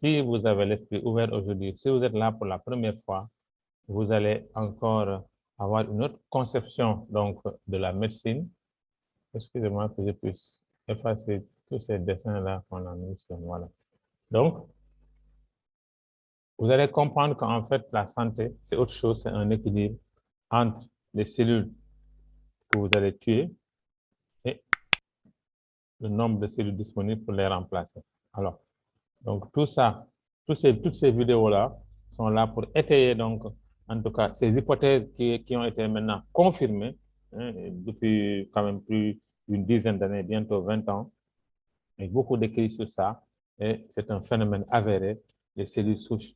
si vous avez l'esprit ouvert aujourd'hui, si vous êtes là pour la première fois, vous allez encore avoir une autre conception donc, de la médecine. Excusez-moi que je puisse effacer tous ces dessins-là qu'on a mis sur moi. Donc, vous allez comprendre qu'en fait, la santé, c'est autre chose, c'est un équilibre entre les cellules que vous allez tuer et le nombre de cellules disponibles pour les remplacer. Alors, donc tout ça, toutes ces vidéos-là sont là pour étayer donc, en tout cas, ces hypothèses qui ont été maintenant confirmées depuis quand même plus d'une dizaine d'années, bientôt 20 ans, et beaucoup d'écrits sur ça, et c'est un phénomène avéré. Les cellules souches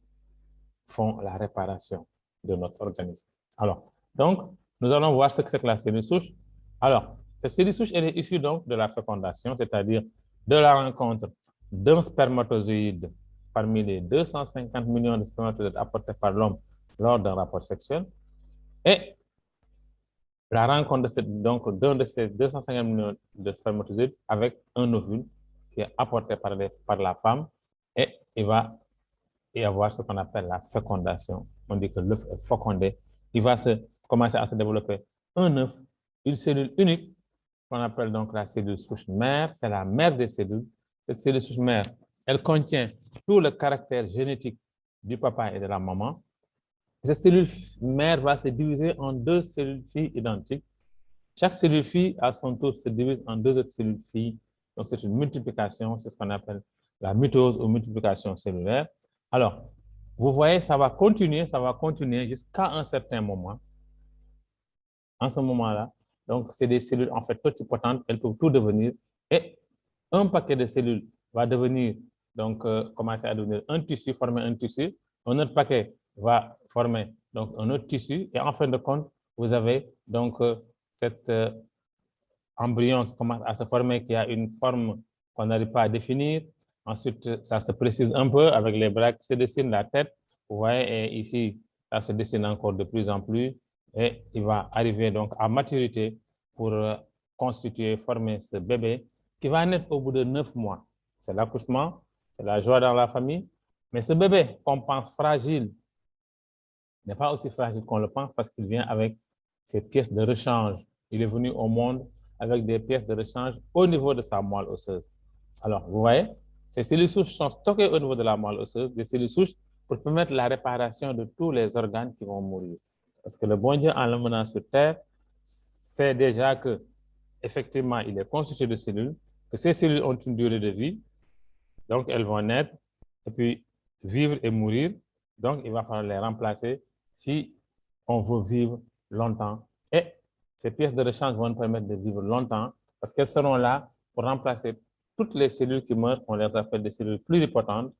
font la réparation de notre organisme. Alors, donc, nous allons voir ce que c'est que la cellule souche. Alors, cette cellule souche, elle est issue donc de la fécondation, c'est-à-dire de la rencontre d'un spermatozoïde parmi les 250 millions de spermatozoïdes apportés par l'homme lors d'un rapport sexuel et la rencontre d'un de ces 250 millions de spermatozoïdes avec un ovule qui est apporté par la femme et il va y avoir ce qu'on appelle la fécondation. On dit que l'œuf est fécondé. Il va commencer à se développer un œuf, une cellule unique qu'on appelle donc la cellule souche mère. C'est la mère des cellules. Cette cellule souche mère, elle contient tout le caractère génétique du papa et de la maman. Cette cellule mère va se diviser en deux cellules filles identiques. Chaque cellule fille, à son tour, se divise en deux autres cellules filles. Donc, c'est une multiplication, c'est ce qu'on appelle la mitose ou multiplication cellulaire. Alors, vous voyez, ça va continuer jusqu'à un certain moment. En ce moment-là, donc, c'est des cellules en fait totipotentes, elles peuvent tout devenir. Et un paquet de cellules va devenir, donc, commencer à devenir un tissu, former un tissu. Un autre paquet va former donc un autre tissu. Et en fin de compte, vous avez donc cet embryon qui commence à se former, qui a une forme qu'on n'arrive pas à définir. Ensuite, ça se précise un peu avec les bras qui se dessinent, la tête. Vous voyez, et ici, ça se dessine encore de plus en plus. Et il va arriver donc à maturité pour constituer, former ce bébé qui va naître au bout de 9 mois. C'est l'accouchement, c'est la joie dans la famille. Mais ce bébé qu'on pense fragile n'est pas aussi fragile qu'on le pense parce qu'il vient avec ses pièces de rechange. Il est venu au monde avec des pièces de rechange au niveau de sa moelle osseuse. Alors, vous voyez, ces cellules souches sont stockées au niveau de la moelle osseuse, des cellules souches pour permettre la réparation de tous les organes qui vont mourir. Parce que le bon Dieu, en l'emmenant sur Terre, sait déjà que, effectivement, il est constitué de cellules, que ces cellules ont une durée de vie, donc elles vont naître et puis vivre et mourir. Donc, il va falloir les remplacer si on veut vivre longtemps. Et ces pièces de rechange vont nous permettre de vivre longtemps parce qu'elles seront là pour remplacer toutes les cellules qui meurent. On les appelle des cellules pluripotentes.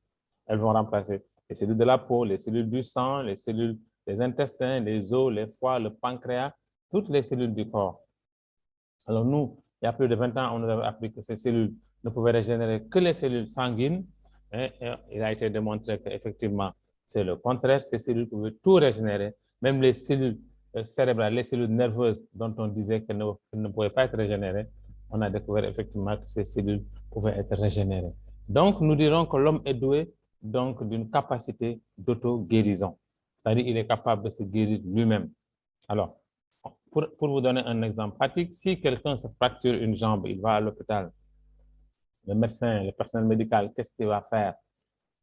Elles vont remplacer les cellules de la peau, les cellules du sang, les cellules des intestins, les os, les foies, le pancréas, toutes les cellules du corps. Alors nous, il y a plus de 20 ans, on nous avait appris que ces cellules ne pouvaient régénérer que les cellules sanguines. Et il a été démontré qu'effectivement, c'est le contraire. Ces cellules pouvaient tout régénérer, même les cellules cérébrales, les cellules nerveuses dont on disait qu'elles ne pouvaient pas être régénérées. On a découvert effectivement que ces cellules pouvaient être régénérées. Donc, nous dirons que l'homme est doué d'une capacité d'auto-guérison. C'est-à-dire qu'il est capable de se guérir lui-même. Alors, pour vous donner un exemple pratique, si quelqu'un se fracture une jambe, il va à l'hôpital. Le médecin, le personnel médical, qu'est-ce qu'il va faire?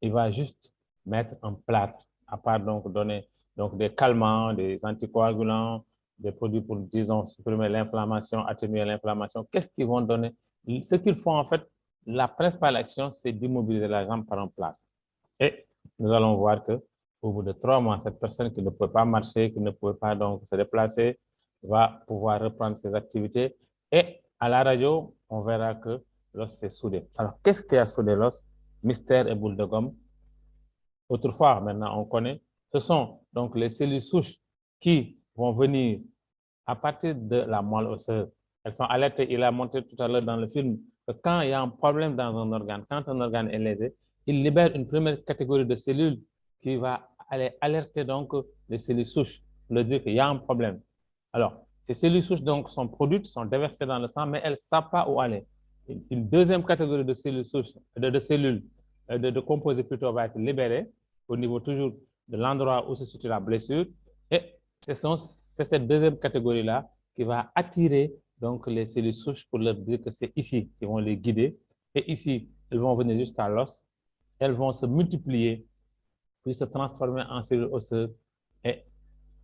Il va juste mettre un plâtre, à part donc donner donc des calmants, des anticoagulants, des produits pour, disons, supprimer l'inflammation, atténuer l'inflammation. Qu'est-ce qu'ils vont donner? Ce qu'ils font, en fait, la principale action, c'est d'immobiliser la jambe par un plâtre. Et nous allons voir que au bout de 3 mois, cette personne qui ne peut pas marcher, qui ne peut pas donc se déplacer, va pouvoir reprendre ses activités. Et à la radio, on verra que l'os s'est soudé. Alors, qu'est-ce qui a soudé l'os? Mystère et boule de gomme. Autrefois, maintenant, on connaît. Ce sont donc les cellules souches qui vont venir à partir de la moelle osseuse. Elles sont alertées. Il a montré tout à l'heure dans le film que quand il y a un problème dans un organe, quand un organe est lésé, il libère une première catégorie de cellules qui va aller alerter donc les cellules souches, leur dire qu'il y a un problème. Alors, ces cellules souches donc sont produites, sont déversées dans le sang, mais elles ne savent pas où aller. Une deuxième catégorie de cellules souches, de cellules de composés plutôt va être libéré au niveau toujours de l'endroit où se situe la blessure. Et c'est cette deuxième catégorie-là qui va attirer donc les cellules souches pour leur dire que c'est ici qu'ils vont les guider. Et ici, elles vont venir jusqu'à l'os. Elles vont se multiplier, puis se transformer en cellules osseuses. Et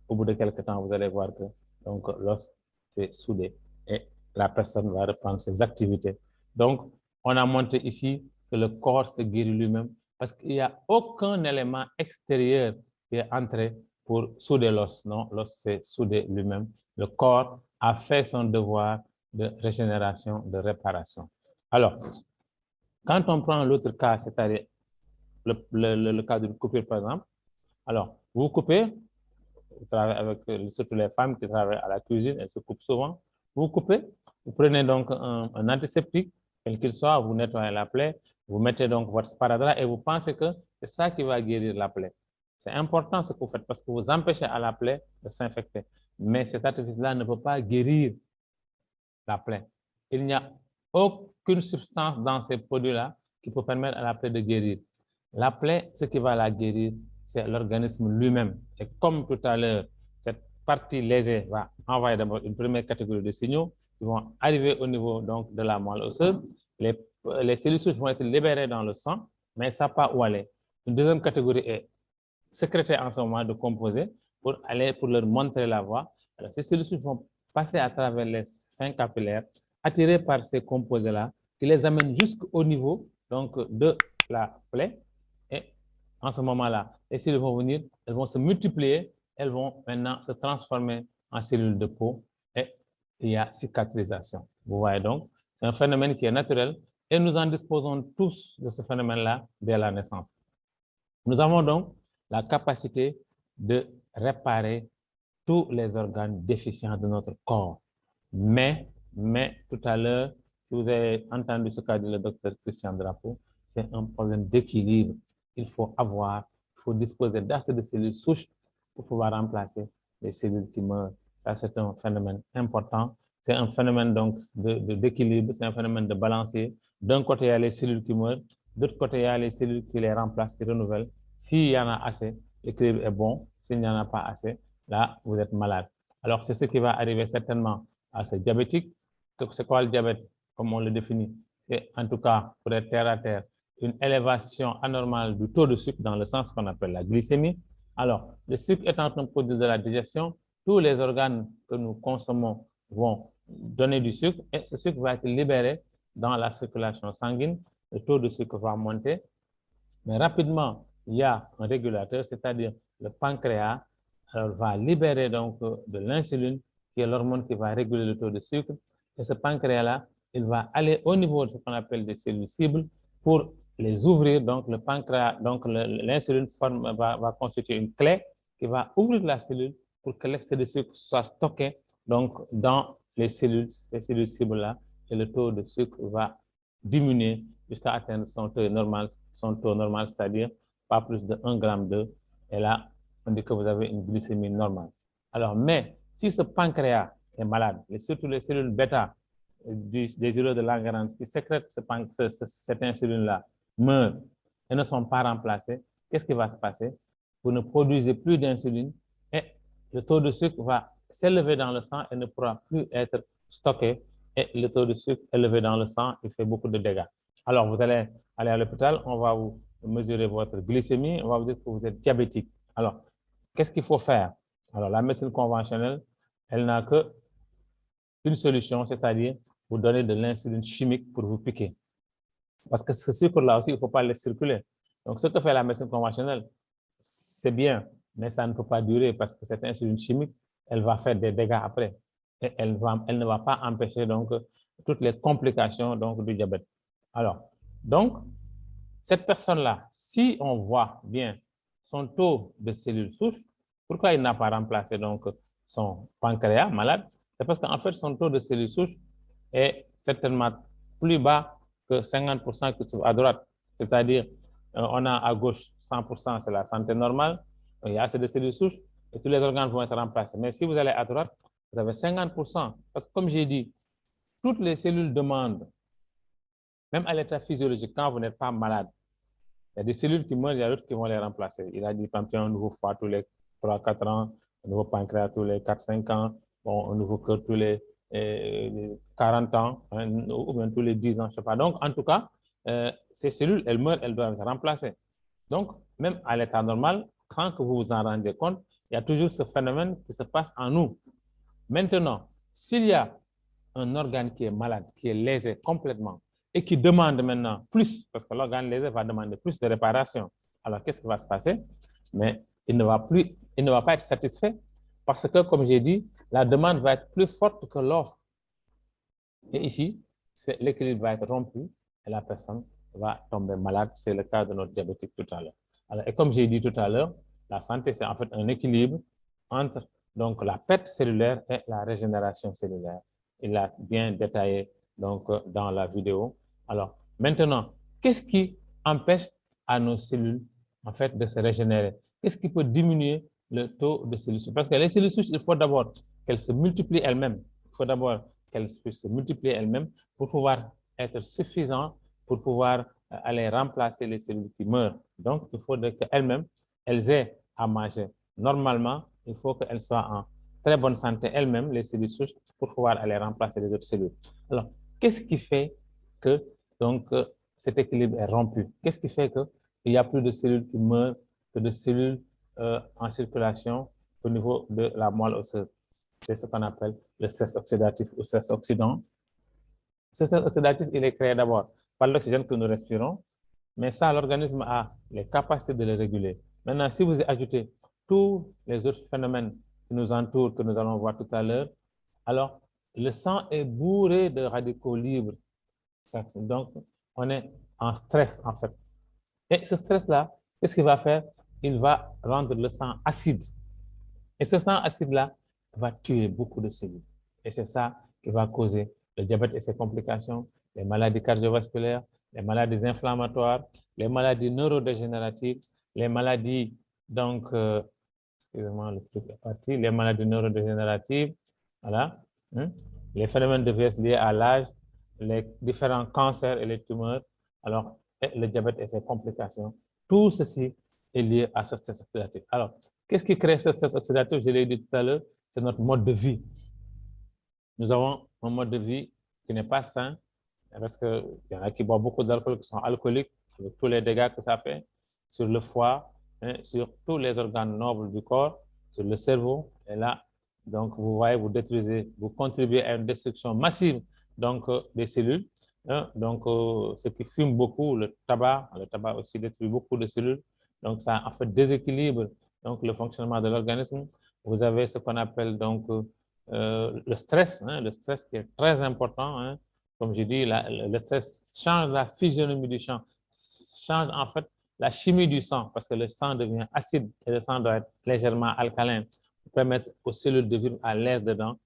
au bout de quelques temps, vous allez voir que donc l'os s'est soudé et la personne va reprendre ses activités. Donc, on a montré ici que le corps se guérit lui-même parce qu'il n'y a aucun élément extérieur qui est entré pour souder l'os. Non, l'os s'est soudé lui-même. Le corps a fait son devoir de régénération, de réparation. Alors, quand on prend l'autre cas, c'est-à-dire le cas d'une coupure, par exemple, alors, vous coupez, vous travaillez avec surtout les femmes qui travaillent à la cuisine, elles se coupent souvent. Vous coupez, vous prenez donc un antiseptique, quel qu'il soit, vous nettoyez la plaie, vous mettez donc votre sparadrap et vous pensez que c'est ça qui va guérir la plaie. C'est important ce que vous faites parce que vous empêchez à la plaie de s'infecter. Mais cet artifice-là ne peut pas guérir la plaie. Il n'y a aucune substance dans ces produits-là qui peut permettre à la plaie de guérir. La plaie, ce qui va la guérir, c'est l'organisme lui-même. Et comme tout à l'heure, cette partie lésée va envoyer d'abord une première catégorie de signaux qui vont arriver au niveau donc, de la moelle osseuse. Les cellules souches vont être libérées dans le sang, mais elles ne savent pas où aller. Une deuxième catégorie est sécrétée en ce moment de composés pour leur montrer la voie. Alors, ces cellules souches vont passer à travers les fins capillaires, attirées par ces composés-là, qui les amènent jusqu'au niveau donc, de la plaie. Et en ce moment-là, les cellules vont venir, elles vont se multiplier, elles vont maintenant se transformer en cellules de peau et il y a cicatrisation. Vous voyez donc, c'est un phénomène qui est naturel et nous en disposons tous de ce phénomène-là dès la naissance. Nous avons donc la capacité de réparer tous les organes déficients de notre corps. Mais tout à l'heure, si vous avez entendu ce qu'a dit le docteur Christian Drapeau, c'est un problème d'équilibre. Il faut disposer d'assez de cellules souches pour pouvoir remplacer les cellules qui meurent. Ça, c'est un phénomène important. C'est un phénomène donc d'équilibre, c'est un phénomène de balancier. D'un côté, il y a les cellules qui meurent, de l'autre côté, il y a les cellules qui les remplacent, qui renouvellent. S'il y en a assez, l'équilibre est bon. S'il n'y en a pas assez, là, vous êtes malade. Alors, c'est ce qui va arriver certainement à ces diabétiques. C'est quoi le diabète, comme on le définit? C'est en tout cas, pour être terre à terre, une élévation anormale du taux de sucre dans le sens qu'on appelle la glycémie. Alors, le sucre étant un produit de la digestion, tous les organes que nous consommons vont donner du sucre et ce sucre va être libéré dans la circulation sanguine. Le taux de sucre va monter, mais rapidement, il y a un régulateur, c'est-à-dire le pancréas, va libérer donc de l'insuline, qui est l'hormone qui va réguler le taux de sucre. Et ce pancréas-là, il va aller au niveau de ce qu'on appelle des cellules cibles pour les ouvrir. Donc, le pancréas, donc l'insuline va constituer une clé qui va ouvrir la cellule pour que l'excès de sucre soit stocké donc, dans les cellules cibles-là. Et le taux de sucre va diminuer jusqu'à atteindre son taux normal, c'est-à-dire pas plus de 1 gramme d'eau. Et là, on dit que vous avez une glycémie normale. Alors, mais si ce pancréas est malade, et surtout les cellules bêta des îlots de Langerhans qui sécrètent cette insuline-là meurent et ne sont pas remplacées, qu'est-ce qui va se passer? Vous ne produisez plus d'insuline et le taux de sucre va s'élever dans le sang et ne pourra plus être stocké. Et le taux de sucre élevé dans le sang, il fait beaucoup de dégâts. Alors, vous allez aller à l'hôpital, on va vous mesurer votre glycémie, on va vous dire que vous êtes diabétique. Alors, qu'est-ce qu'il faut faire? Alors, la médecine conventionnelle, elle n'a qu'une solution, c'est-à-dire vous donner de l'insuline chimique pour vous piquer. Parce que ce sucre-là aussi, il ne faut pas le circuler. Donc, ce que fait la médecine conventionnelle, c'est bien, mais ça ne peut pas durer parce que cette insuline chimique, elle va faire des dégâts après. Et elle ne va pas empêcher donc toutes les complications donc, du diabète. Alors, donc, cette personne-là, si on voit bien son taux de cellules souches, pourquoi il n'a pas remplacé donc son pancréas malade? C'est parce qu'en fait, son taux de cellules souches est certainement plus bas que 50% qui se trouve à droite. C'est-à-dire, on a à gauche 100%, c'est la santé normale. Il y a assez de cellules souches et tous les organes vont être remplacés. Mais si vous allez à droite, vous avez 50%. Parce que comme j'ai dit, toutes les cellules demandent, même à l'état physiologique, quand vous n'êtes pas malade, Il y a des cellules qui meurent, il y a d'autres qui vont les remplacer. Il a dit, par exemple, un nouveau foie tous les 3-4 ans, un nouveau pancréas tous les 4-5 ans, bon, un nouveau cœur tous les 40 ans, hein, ou bien tous les 10 ans, je ne sais pas. Donc, en tout cas, ces cellules, elles meurent, elles doivent être remplacées. Donc, même à l'état normal, sans que vous vous en rendiez compte, il y a toujours ce phénomène qui se passe en nous. Maintenant, s'il y a un organe qui est malade, qui est lésé complètement, et qui demande maintenant plus, parce que l'organe lésé va demander plus de réparation, alors qu'est-ce qui va se passer? Mais il ne va pas être satisfait parce que, comme j'ai dit, la demande va être plus forte que l'offre. Et ici, l'équilibre va être rompu et la personne va tomber malade. C'est le cas de notre diabétique tout à l'heure. Alors, et comme j'ai dit tout à l'heure, la santé, c'est en fait un équilibre entre donc, la perte cellulaire et la régénération cellulaire. Il l'a bien détaillé donc, dans la vidéo. Alors, maintenant, qu'est-ce qui empêche à nos cellules en fait, de se régénérer? Qu'est-ce qui peut diminuer le taux de cellules souches? Parce que les cellules souches, il faut d'abord qu'elles se multiplient elles-mêmes. Il faut d'abord qu'elles puissent se multiplier elles-mêmes pour pouvoir être suffisantes pour pouvoir aller remplacer les cellules qui meurent. Donc, il faut qu'elles-mêmes, elles aient à manger. Normalement, il faut qu'elles soient en très bonne santé elles-mêmes, les cellules souches, pour pouvoir aller remplacer les autres cellules. Alors, qu'est-ce qui fait que donc, cet équilibre est rompu? Qu'est-ce qui fait qu'il n'y a plus de cellules qui meurent que de cellules en circulation au niveau de la moelle osseuse? C'est ce qu'on appelle le stress oxydatif ou stress oxydant. Ce stress oxydatif, il est créé d'abord par l'oxygène que nous respirons, mais ça, l'organisme a les capacités de le réguler. Maintenant, si vous ajoutez tous les autres phénomènes qui nous entourent, que nous allons voir tout à l'heure, alors le sang est bourré de radicaux libres. Donc, on est en stress, en fait. Et ce stress-là, qu'est-ce qu'il va faire? Il va rendre le sang acide. Et ce sang acide-là va tuer beaucoup de cellules. Et c'est ça qui va causer le diabète et ses complications, les maladies cardiovasculaires, les maladies inflammatoires, les maladies neurodégénératives, les maladies, donc, excusez-moi, le truc est parti, les maladies neurodégénératives, voilà, les phénomènes de vieillesse liés à l'âge, les différents cancers et les tumeurs, alors, le diabète et ses complications, tout ceci est lié à ce stress oxydatif. Alors, qu'est-ce qui crée ce stress oxydatif? Je l'ai dit tout à l'heure, c'est notre mode de vie. Nous avons un mode de vie qui n'est pas sain, parce qu'il y en a qui boivent beaucoup d'alcool, qui sont alcooliques, avec tous les dégâts que ça fait sur le foie, sur tous les organes nobles du corps, sur le cerveau. Et là, donc, vous voyez, vous détruisez, vous contribuez à une destruction massive donc, des cellules. Donc, ceux qui fument beaucoup, le tabac aussi détruit beaucoup de cellules. Donc, ça en fait déséquilibre donc, le fonctionnement de l'organisme. Vous avez ce qu'on appelle donc le stress qui est très important. Comme je dis, le stress change la physionomie du sang, change en fait la chimie du sang, parce que le sang devient acide et le sang doit être légèrement alcalin pour permettre aux cellules de vivre à l'aise dedans.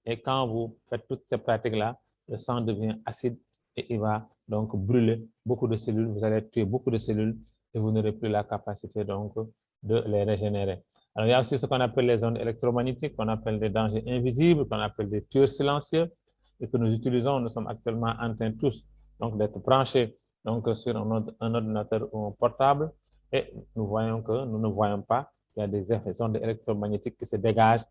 Et quand vous faites toutes ces pratiques-là, le sang devient acide et il va donc brûler beaucoup de cellules. Vous allez tuer beaucoup de cellules et vous n'aurez plus la capacité donc de les régénérer. Alors, il y a aussi ce qu'on appelle les ondes électromagnétiques, qu'on appelle des dangers invisibles, qu'on appelle des tueurs silencieux et que nous utilisons. Nous sommes actuellement en train tous donc d'être branchés donc, sur un ordinateur ou un portable et nous voyons que nous ne voyons pas qu'il y a des effets ondes électromagnétiques qui se dégagent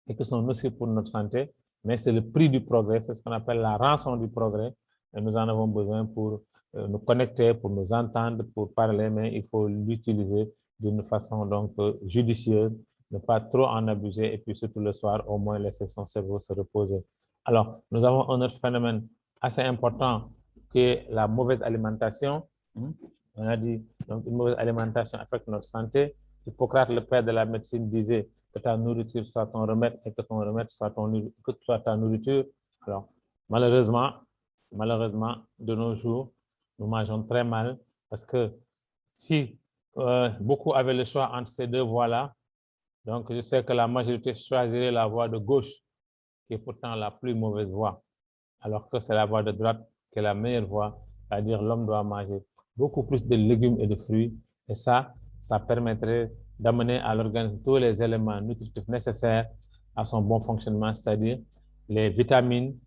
et qui sont nocifs pour notre santé, mais c'est le prix du progrès, c'est ce qu'on appelle la rançon du progrès. Et nous en avons besoin pour nous connecter, pour nous entendre, pour parler, mais il faut l'utiliser d'une façon donc judicieuse, ne pas trop en abuser et puis surtout le soir, au moins laisser son cerveau se reposer. Alors, nous avons un autre phénomène assez important qui est la mauvaise alimentation. On a dit, donc une mauvaise alimentation affecte notre santé. Hippocrate, le père de la médecine, disait que ta nourriture soit ton remède et que ton remède soit, ta nourriture. Alors, malheureusement, de nos jours, nous mangeons très mal parce que si beaucoup avaient le choix entre ces deux voies-là, donc je sais que la majorité choisirait la voie de gauche, qui est pourtant la plus mauvaise voie, alors que c'est la voie de droite qui est la meilleure voie, c'est-à-dire l'homme doit manger beaucoup plus de légumes et de fruits, et ça permettrait d'amener à l'organisme tous les éléments nutritifs nécessaires à son bon fonctionnement, c'est-à-dire les vitamines,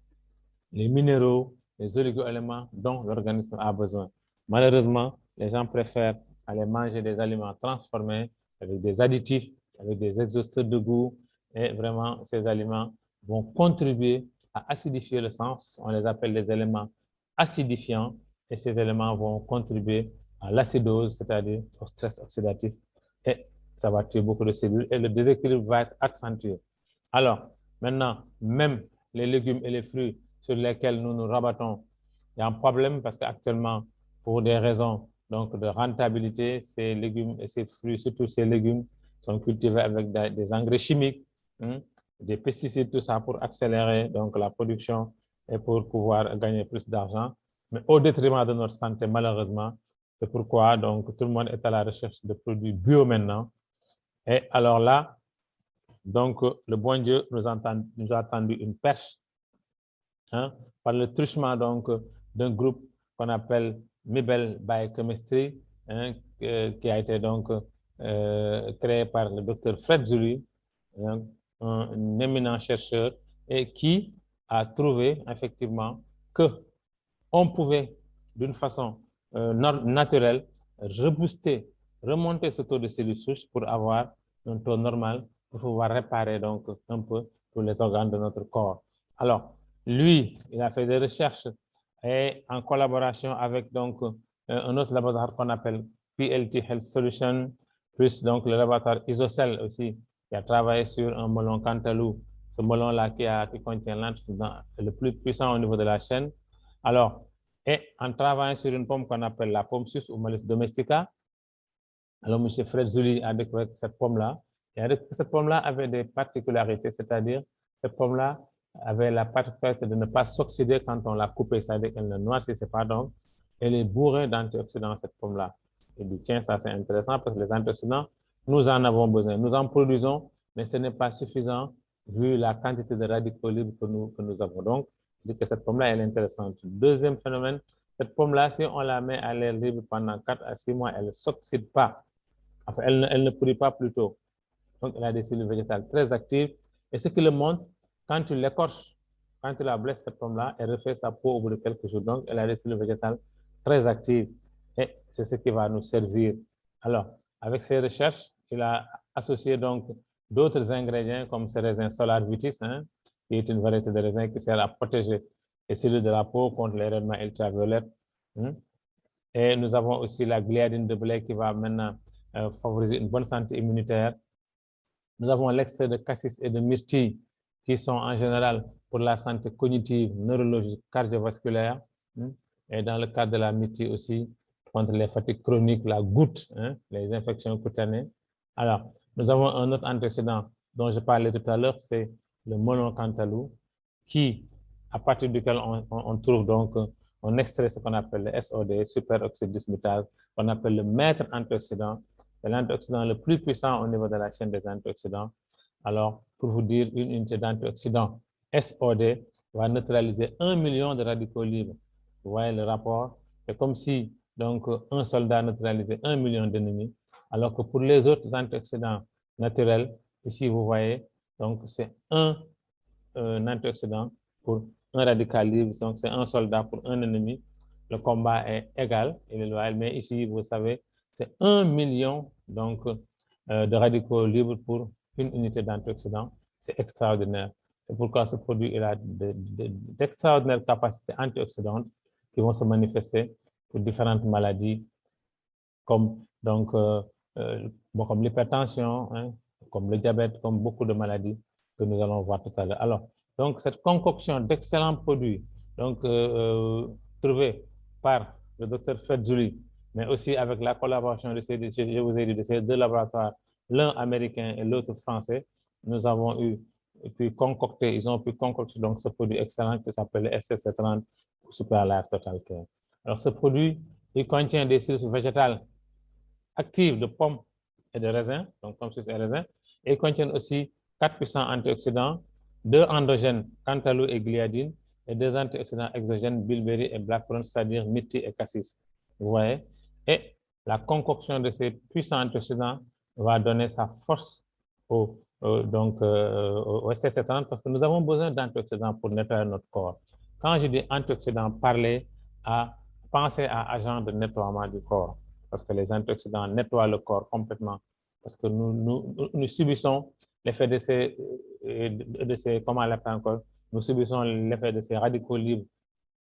les minéraux, les oligo-éléments dont l'organisme a besoin. Malheureusement, les gens préfèrent aller manger des aliments transformés avec des additifs, avec des exhausteurs de goût. Et vraiment, ces aliments vont contribuer à acidifier le sang. On les appelle des éléments acidifiants. Et ces éléments vont contribuer à l'acidose, c'est-à-dire au stress oxydatif. Et ça va tuer beaucoup de cellules et le déséquilibre va être accentué. Alors, maintenant, même les légumes et les fruits sur lesquels nous nous rabattons, il y a un problème parce qu'actuellement, pour des raisons donc, de rentabilité, ces légumes et ces fruits, surtout ces légumes, sont cultivés avec des engrais chimiques, des pesticides, tout ça pour accélérer donc, la production et pour pouvoir gagner plus d'argent, mais au détriment de notre santé, malheureusement. C'est pourquoi donc, tout le monde est à la recherche de produits bio maintenant. Et alors là, donc, le bon Dieu nous a tendu une perche par le truchement d'un groupe qu'on appelle Mibel Biochemistry, qui a été donc créé par le docteur Fred Zuli, un éminent chercheur, et qui a trouvé effectivement que on pouvait, d'une façon naturelle, rebooster, remonter ce taux de cellules souches pour avoir un taux normal pour pouvoir réparer donc un peu tous les organes de notre corps. Alors, lui, il a fait des recherches et en collaboration avec donc un autre laboratoire qu'on appelle PLT Health Solutions, plus donc le laboratoire Isocell aussi, qui a travaillé sur un melon Cantaloupe, ce melon-là qui contient l'antioxydant le plus puissant au niveau de la chaîne. Alors, et en travaillant sur une pomme qu'on appelle la pomme suisse ou Malus domestica, alors M. Fred Zuli a découvert que cette pomme-là, cette pomme-là avait des particularités, c'est-à-dire cette pomme-là avait la particularité de ne pas s'oxyder quand on l'a coupée, c'est-à-dire qu'elle ne noircissait pas, donc elle est bourrée d'antioxydants, cette pomme-là. Et dit, tiens, ça c'est intéressant parce que les antioxydants, nous en avons besoin, nous en produisons, mais ce n'est pas suffisant vu la quantité de radicaux libres que nous avons. Donc, dit que cette pomme-là, elle est intéressante. Deuxième phénomène, cette pomme-là, si on la met à l'air libre pendant 4 à 6 mois, elle ne s'oxyde pas. Enfin, elle ne pourrit pas plutôt. Donc, elle a des cellules végétales très actives. Et ce qui le montre, quand tu l'écorches, quand tu la blesses, cette pomme-là, elle refait sa peau au bout de quelques jours. Donc, elle a des cellules végétales très actives. Et c'est ce qui va nous servir. Alors, avec ces recherches, il a associé donc d'autres ingrédients comme ce raisin Solar Vitis, qui est une variété de raisin qui sert à protéger les cellules de la peau contre les rayonnements ultraviolets. Et nous avons aussi la gliadine de blé qui va maintenant favoriser une bonne santé immunitaire. Nous avons l'extrait de cassis et de myrtille qui sont en général pour la santé cognitive, neurologique, cardiovasculaire. Et dans le cadre de la myrtille aussi, contre les fatigues chroniques, la goutte, les infections cutanées. Alors, nous avons un autre antioxydant dont je parlais tout à l'heure, c'est le melon Cantaloupe, qui, à partir duquel on trouve donc, on extrait ce qu'on appelle le SOD, superoxyde dismutase, qu'on appelle le maître antioxydant. C'est l'antioxydant le plus puissant au niveau de la chaîne des antioxydants. Alors, pour vous dire, une unité d'antioxydant SOD va neutraliser 1 million de radicaux libres. Vous voyez le rapport? C'est comme si donc, un soldat neutralisait 1 million d'ennemis, alors que pour les autres antioxydants naturels, ici vous voyez, donc c'est un antioxydant pour un radical libre, donc c'est un soldat pour un ennemi. Le combat est égal, il est loyal, mais ici, vous savez, c'est 1 million donc, de radicaux libres pour une unité d'antioxydants. C'est extraordinaire. C'est pourquoi ce produit il a d'extraordinaires capacités antioxydantes qui vont se manifester pour différentes maladies, comme donc comme l'hypertension, comme le diabète, comme beaucoup de maladies que nous allons voir tout à l'heure. Alors, donc cette concoction d'excellents produits, donc trouvés par le docteur Fred Zuli, mais aussi avec la collaboration de ces, je vous ai dit, de ces deux laboratoires, l'un américain et l'autre français, nous avons pu concocter, ils ont pu concocter donc ce produit excellent qui s'appelle le SSC30 Super Life Total Care. Alors, ce produit, il contient des cellules végétales actives de pommes et de raisins, donc pommes et raisins, et il contient aussi 4 puissants antioxydants, 2 endogènes, cantaloupe et gliadine, et 2 antioxydants exogènes, bilberry et blackcurrant, c'est-à-dire myrtille et cassis. Vous voyez? Et la concoction de ces puissants antioxydants va donner sa force au STC30 parce que nous avons besoin d'antioxydants pour nettoyer notre corps. Quand je dis antioxydants, pensez à agent de nettoiement du corps. parce que les antioxydants nettoient le corps complètement, parce que nous subissons l'effet de ces, comment on l'appelle encore, nous subissons l'effet de ces radicaux libres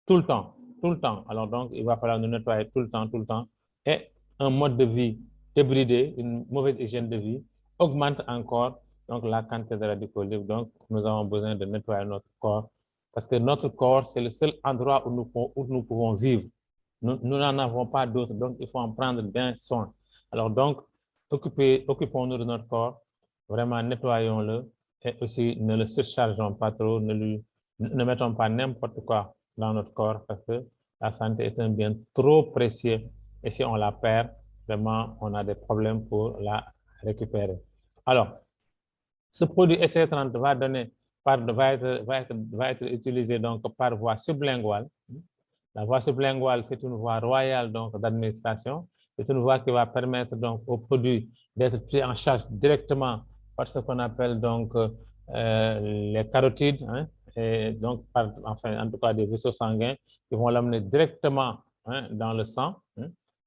tout le temps, tout le temps. Alors donc, il va falloir nous nettoyer tout le temps. Et un mode de vie débridé, une mauvaise hygiène de vie, augmente encore donc la quantité de radicaux libres. Donc, nous avons besoin de nettoyer notre corps parce que notre corps, c'est le seul endroit où nous pouvons vivre. Nous n'en avons pas d'autre, donc il faut en prendre bien soin. Alors donc, occupons-nous de notre corps, vraiment nettoyons-le et aussi ne le surchargeons pas trop, ne mettons pas n'importe quoi dans notre corps parce que la santé est un bien trop précieux et si on la perd, vraiment, on a des problèmes pour la récupérer. Alors, ce produit SC30 va être utilisé donc par voie sublinguale. La voie sublinguale, c'est une voie royale d'administration. C'est une voie qui va permettre donc au produit d'être pris en charge directement par ce qu'on appelle donc les carotides, hein, et donc enfin en tout cas des vaisseaux sanguins qui vont l'amener directement dans le sang.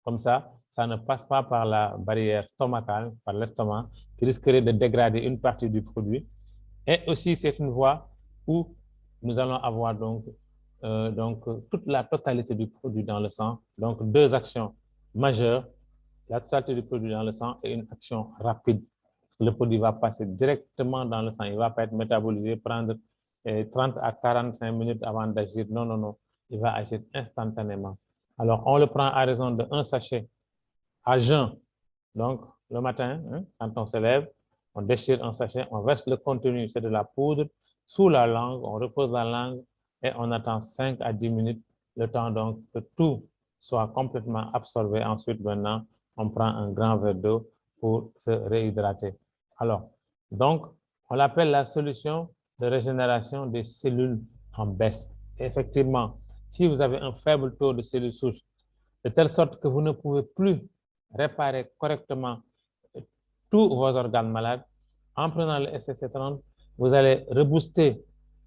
Comme ça ne passe pas par la barrière stomacale, par l'estomac, qui risquerait de dégrader une partie du produit. Et aussi, c'est une voie où nous allons avoir donc toute la totalité du produit dans le sang. Donc, deux actions majeures, la totalité du produit dans le sang et une action rapide. Le produit va passer directement dans le sang. Il ne va pas être métabolisé, prendre 30 à 45 minutes avant d'agir. Non. Il va agir instantanément. Alors, on le prend à raison de 1 sachet à jeun. Donc, le matin, quand on se lève, on déchire un sachet, on verse le contenu, c'est de la poudre, sous la langue, on repose la langue et on attend 5 à 10 minutes, le temps donc que tout soit complètement absorbé. Ensuite, maintenant, on prend un grand verre d'eau pour se réhydrater. Alors, donc, on l'appelle la solution de régénération des cellules en baisse. Effectivement, si vous avez un faible taux de cellules souches, de telle sorte que vous ne pouvez plus réparer correctement tous vos organes malades, en prenant le SC30, vous allez rebooster,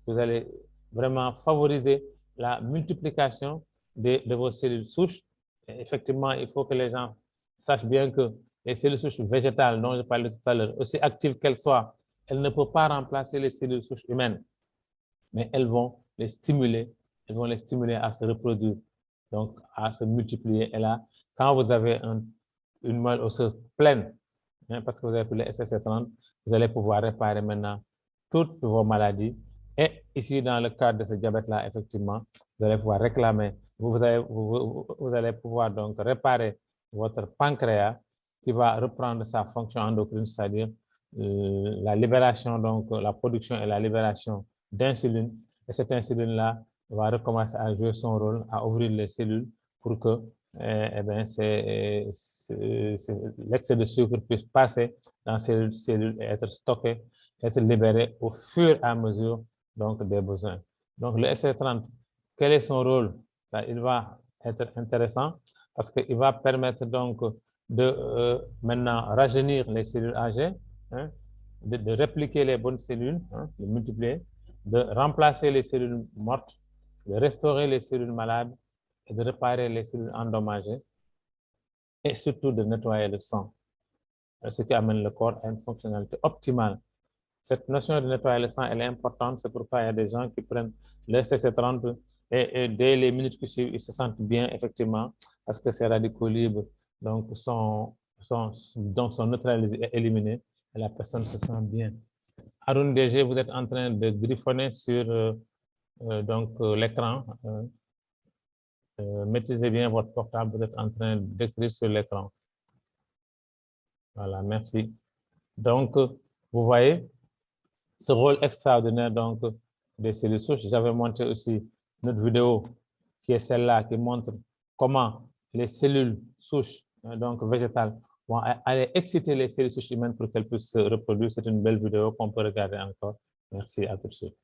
vous allez vraiment favoriser la multiplication de vos cellules souches. Et effectivement, il faut que les gens sachent bien que les cellules souches végétales dont je parlais tout à l'heure, aussi actives qu'elles soient, elles ne peuvent pas remplacer les cellules souches humaines, mais elles vont les stimuler à se reproduire, donc à se multiplier. Et là, quand vous avez une moelle osseuse pleine, parce que vous avez pris le SC30, vous allez pouvoir réparer maintenant toutes vos maladies. Et ici, dans le cadre de ce diabète-là, effectivement, vous allez pouvoir réclamer, vous allez pouvoir donc réparer votre pancréas qui va reprendre sa fonction endocrine, c'est-à-dire la libération, donc la production et la libération d'insuline. Et cette insuline-là va recommencer à jouer son rôle, à ouvrir les cellules pour que l'excès de sucre puisse passer dans ces cellules et être stocké, être libéré au fur et à mesure donc, des besoins. Donc, le SC30, quel est son rôle? Il va être intéressant parce qu'il va permettre donc de maintenant rajeunir les cellules âgées, de répliquer les bonnes cellules, de multiplier, de remplacer les cellules mortes, de restaurer les cellules malades et de réparer les cellules endommagées et surtout de nettoyer le sang, ce qui amène le corps à une fonctionnalité optimale. Cette notion de nettoyer le sang, elle est importante, c'est pourquoi il y a des gens qui prennent le SC30 et dès les minutes qui suivent, ils se sentent bien effectivement parce que ces radicaux libres donc, sont neutralisés et éliminés et la personne se sent bien. Arun DG, vous êtes en train de griffonner sur l'écran. Maîtrisez bien votre portable, vous êtes en train d'écrire sur l'écran. Voilà, merci. Donc, vous voyez ce rôle extraordinaire donc, des cellules souches. J'avais montré aussi notre vidéo qui est celle-là, qui montre comment les cellules souches donc végétales vont aller exciter les cellules souches humaines pour qu'elles puissent se reproduire. C'est une belle vidéo qu'on peut regarder encore. Merci, à tout de suite.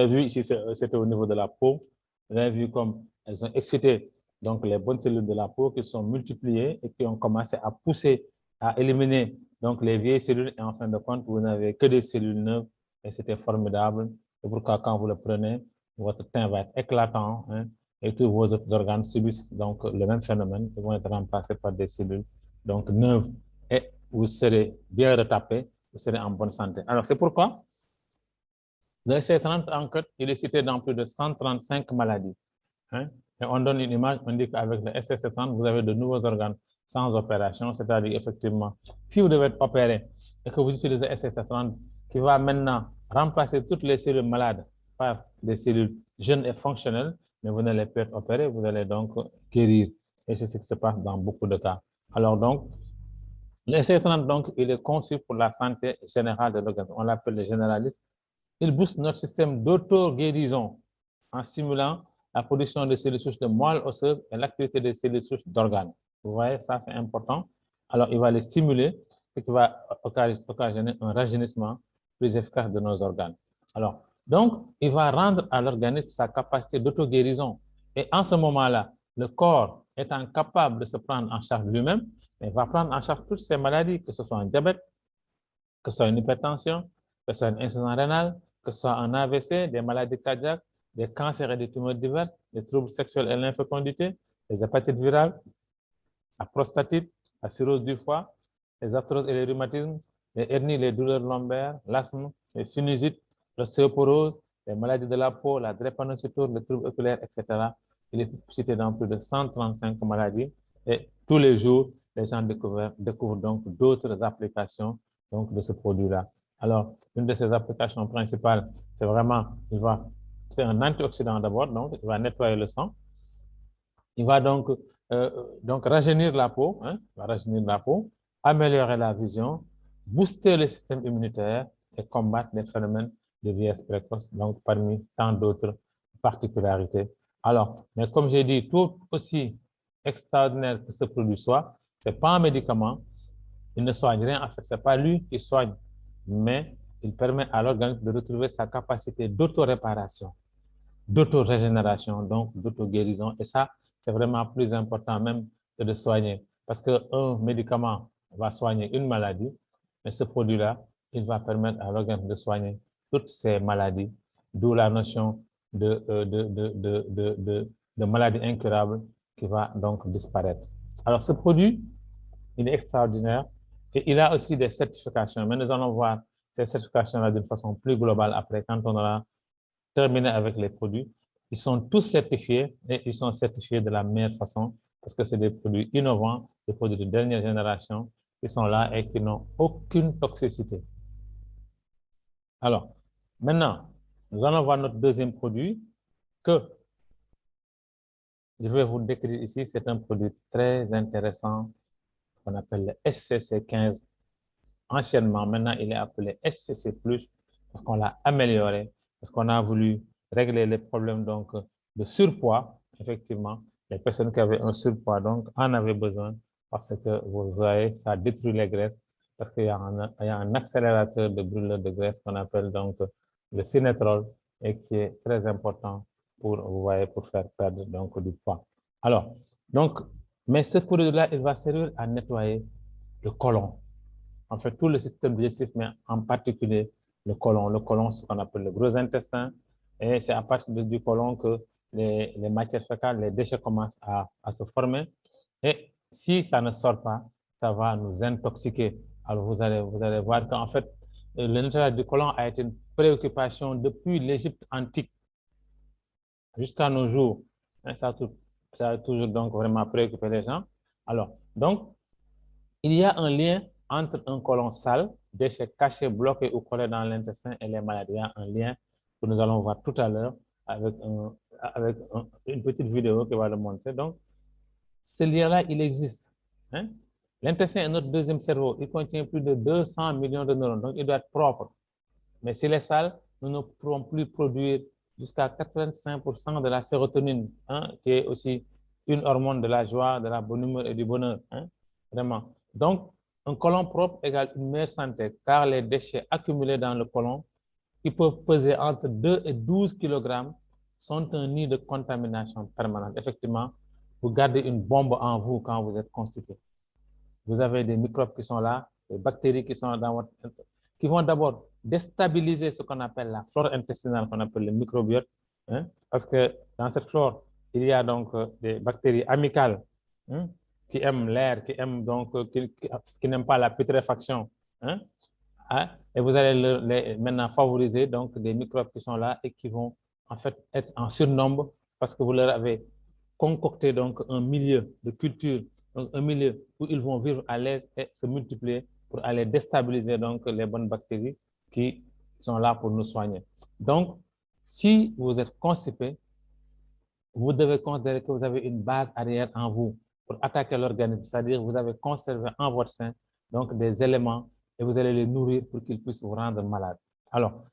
vu ici, c'était au niveau de la peau. Vous avez vu comme elles ont excité donc les bonnes cellules de la peau qui sont multipliées et qui ont commencé à pousser, à éliminer donc les vieilles cellules. Et en fin de compte, vous n'avez que des cellules neuves et c'était formidable. C'est pourquoi quand vous le prenez, votre teint va être éclatant, hein, et tous vos autres organes subissent donc le même phénomène. Ils vont être remplacés par des cellules donc neuves et vous serez bien retapé, vous serez en bonne santé. Alors, c'est pourquoi le SC30, en fait, il est cité dans plus de 135 maladies. Hein? Et on donne une image, on dit qu'avec le SC30, vous avez de nouveaux organes sans opération, c'est-à-dire effectivement, si vous devez être opéré et que vous utilisez le SC30 qui va maintenant remplacer toutes les cellules malades par des cellules jeunes et fonctionnelles, mais vous n'allez pas être opéré, vous allez donc guérir. Et c'est ce qui se passe dans beaucoup de cas. Alors donc, le SC30, donc, il est conçu pour la santé générale de l'organisme. On l'appelle le généraliste. Il booste notre système d'auto-guérison en stimulant la production de cellules souches de moelle osseuse et l'activité des cellules souches d'organes. Vous voyez, ça c'est important. Alors, il va les stimuler, ce qui va occasionner un rajeunissement plus efficace de nos organes. Alors, donc, il va rendre à l'organisme sa capacité d'auto-guérison. Et en ce moment-là, le corps étant capable de se prendre en charge lui-même, il va prendre en charge toutes ces maladies, que ce soit un diabète, que ce soit une hypertension, que ce soit une insuffisance rénale, que ce soit un AVC, des maladies cardiaques, des cancers et des tumeurs diverses, des troubles sexuels et l'infécondité, les hépatites virales, la prostatite, la cirrhose du foie, les arthroses et les rhumatismes, les hernies, les douleurs lombaires, l'asthme, les sinusites, l'ostéoporose, les maladies de la peau, la drépanocytose, les troubles oculaires, etc. Il est cité dans plus de 135 maladies et tous les jours, les gens découvrent donc d'autres applications donc, de ce produit-là. Alors, une de ces applications principales, c'est vraiment, c'est un antioxydant d'abord, donc il va nettoyer le sang. Il va donc rajeunir la peau, hein, améliorer la vision, booster le système immunitaire et combattre les phénomènes de vieillesse précoce, donc parmi tant d'autres particularités. Alors, mais comme j'ai dit, tout aussi extraordinaire que ce produit soit, ce n'est pas un médicament, il ne soigne rien, en fait, ce n'est pas lui qui soigne, mais il permet à l'organisme de retrouver sa capacité d'auto-réparation, d'auto-régénération, donc d'auto-guérison. Et ça, c'est vraiment plus important même que de soigner. Parce qu'un médicament va soigner une maladie, mais ce produit-là, il va permettre à l'organisme de soigner toutes ces maladies, d'où la notion de maladie incurable qui va donc disparaître. Alors, ce produit, il est extraordinaire et il a aussi des certifications. Mais nous allons voir ces certifications-là d'une façon plus globale après, quand on aura terminé avec les produits. Ils sont tous certifiés et ils sont certifiés de la meilleure façon parce que c'est des produits innovants, des produits de dernière génération qui sont là et qui n'ont aucune toxicité. Alors, maintenant, nous allons voir notre deuxième produit que je vais vous décrire ici. C'est un produit très intéressant qu'on appelle le SCC15. Anciennement, maintenant, il est appelé SCC+, parce qu'on l'a amélioré, parce qu'on a voulu régler les problèmes donc, de surpoids. Effectivement, les personnes qui avaient un surpoids donc, en avaient besoin parce que, vous voyez, ça détruit les graisses parce qu'il y a un accélérateur de brûlure de graisse qu'on appelle donc le synétrol et qui est très important pour, vous voyez, pour faire perdre donc, du poids. Alors, donc, mais ce produit-là, il va servir à nettoyer le côlon. En fait, tout le système digestif, mais en particulier le côlon. Le côlon, ce qu'on appelle le gros intestin. Et c'est à partir du côlon que les matières fécales, les déchets commencent à se former. Et si ça ne sort pas, ça va nous intoxiquer. Alors, vous allez voir qu'en fait, le nettoyage du côlon a été une préoccupation depuis l'Égypte antique jusqu'à nos jours. Ça a toujours donc vraiment préoccupé les gens. Alors, donc, il y a un lien entre un côlon sale, déchets cachés, bloqués ou collés dans l'intestin et les maladies. Il y a un lien que nous allons voir tout à l'heure avec, une petite vidéo qui va le montrer. Donc, ce lien-là, il existe. Hein? L'intestin est notre deuxième cerveau. Il contient plus de 200 millions de neurones, donc il doit être propre. Mais s'il est sale, nous ne pourrons plus produire jusqu'à 85% de la sérotonine, hein, qui est aussi une hormone de la joie, de la bonne humeur et du bonheur. Hein? Vraiment. Donc, un côlon propre égale une meilleure santé, car les déchets accumulés dans le côlon qui peuvent peser entre 2 et 12 kg sont un nid de contamination permanente. Effectivement, vous gardez une bombe en vous quand vous êtes constipé. Vous avez des microbes qui sont là, des bactéries qui sont dans votre... qui vont d'abord déstabiliser ce qu'on appelle la flore intestinale, qu'on appelle le microbiote, hein, parce que dans cette flore, il y a donc des bactéries amicales, hein, qui aiment l'air, qui aiment donc, qui n'aiment pas la putréfaction, hein, hein, et vous allez maintenant favoriser donc des microbes qui sont là et qui vont en fait être en surnombre parce que vous leur avez concocté donc un milieu de culture, donc un milieu où ils vont vivre à l'aise et se multiplier pour aller déstabiliser donc les bonnes bactéries qui sont là pour nous soigner. Donc, si vous êtes constipé, vous devez considérer que vous avez une base arrière en vous pour attaquer l'organisme, c'est-à-dire vous avez conservé en votre sein donc des éléments et vous allez les nourrir pour qu'ils puissent vous rendre malade. Alors,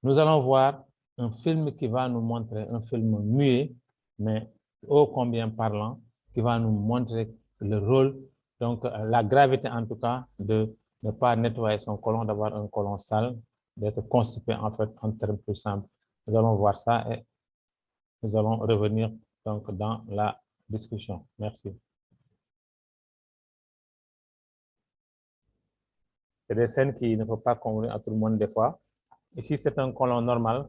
nous allons voir un film qui va nous montrer, un film muet, mais ô combien parlant, qui va nous montrer le rôle, donc la gravité en tout cas, de ne pas nettoyer son côlon, d'avoir un côlon sale, d'être constipé en fait en termes plus simples. Nous allons voir ça et nous allons revenir donc dans la discussion. Merci. C'est des scènes qui ne faut pas convenir à tout le monde des fois. Ici, c'est un côlon normal.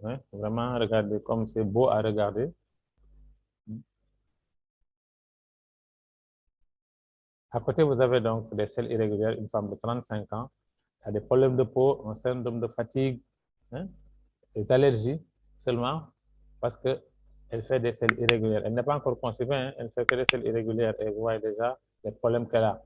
Hein, vraiment, regardez comme c'est beau à regarder. À côté, vous avez donc des selles irrégulières, une femme de 35 ans, qui a des problèmes de peau, un syndrome de fatigue, hein, des allergies seulement parce qu'elle fait des selles irrégulières. Elle n'est pas encore conçue, hein, elle fait que des selles irrégulières et vous voyez déjà les problèmes qu'elle a.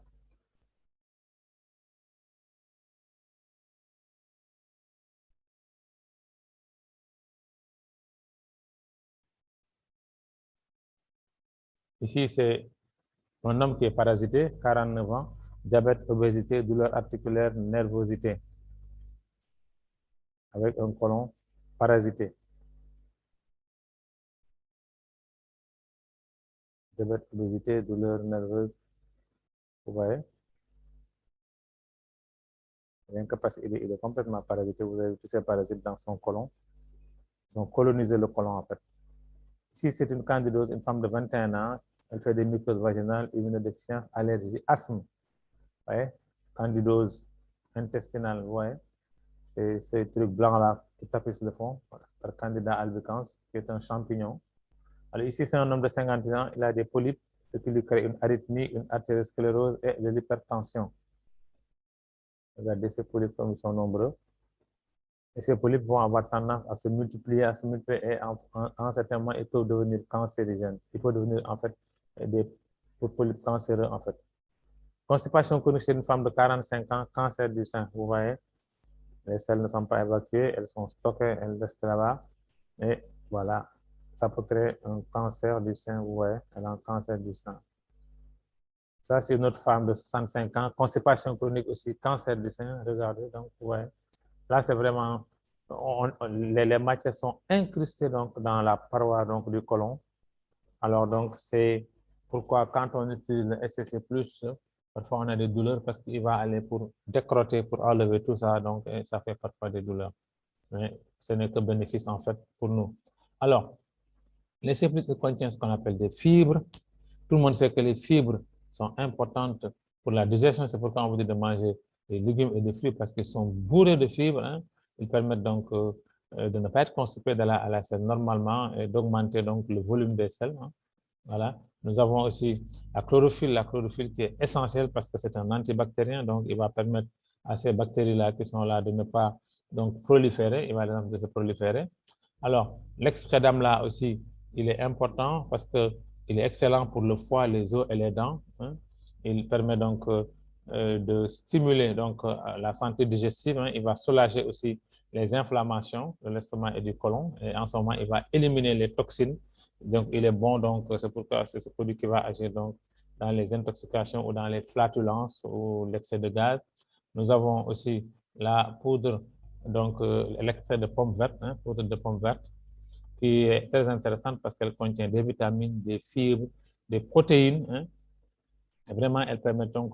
Ici, c'est un homme qui est parasité, 49 ans, diabète, obésité, douleur articulaire, nervosité, avec un côlon parasité. Diabète, obésité, douleur nerveuse, vous voyez. Rien que parce qu'il est complètement parasité, vous avez tous ces parasites dans son côlon. Ils ont colonisé le côlon en fait. Ici, c'est une candidose, une femme de 21 ans, elle fait des mucoses vaginales, immunodéficience, allergie, asthme. Vous voyez, candidose intestinale, vous voyez. C'est ces trucs blancs-là qui tapissent le fond, voilà, par Candida albicans, qui est un champignon. Alors ici, c'est un homme de 50 ans, il a des polypes, ce qui lui crée une arythmie, une artériosclérose et de l'hypertension. Regardez ces polypes comme ils sont nombreux. Et ces polypes vont avoir tendance à se multiplier et en un certain moment, ils peuvent devenir cancérigènes. Ils peuvent devenir en fait des polypes cancéreux en fait. Constipation chronique chez une femme de 45 ans, cancer du sein, vous voyez. Les selles ne sont pas évacuées, elles sont stockées, elles restent là-bas. Et voilà, ça peut créer un cancer du sein, vous voyez, elle a un cancer du sein. Ça, c'est une autre femme de 65 ans, constipation chronique aussi, cancer du sein, regardez, donc, vous voyez. Là, c'est vraiment, les matières sont incrustées donc, dans la paroi donc, du côlon. Alors, donc, c'est pourquoi quand on utilise le SCC+, parfois on a des douleurs parce qu'il va aller pour décrotter, pour enlever tout ça, donc et ça fait parfois des douleurs. Mais ce n'est que bénéfice en fait pour nous. Alors, les C++ contiennent ce qu'on appelle des fibres. Tout le monde sait que les fibres sont importantes pour la digestion. C'est pourquoi on vous dit de manger des légumes et des fruits parce qu'ils sont bourrés de fibres. Hein. Ils permettent donc de ne pas être constipé à la selle normalement et d'augmenter donc le volume des selles. Hein. Voilà. Nous avons aussi la chlorophylle qui est essentielle parce que c'est un antibactérien, donc il va permettre à ces bactéries-là qui sont là de ne pas donc proliférer, il va les empêcher de se proliférer. Alors, l'extrait d'amla aussi, il est important parce qu'il est excellent pour le foie, les os et les dents. Hein. Il permet donc de stimuler donc, la santé digestive. Hein. Il va soulager aussi les inflammations de l'estomac et du côlon. Et en ce moment, il va éliminer les toxines. Donc, il est bon. Donc, c'est pourquoi c'est ce produit qui va agir donc, dans les intoxications ou dans les flatulences ou l'excès de gaz. Nous avons aussi la poudre, donc l'extrait de pomme verte, hein, poudre de pomme verte, qui est très intéressante parce qu'elle contient des vitamines, des fibres, des protéines. Hein. Et vraiment, elle permet donc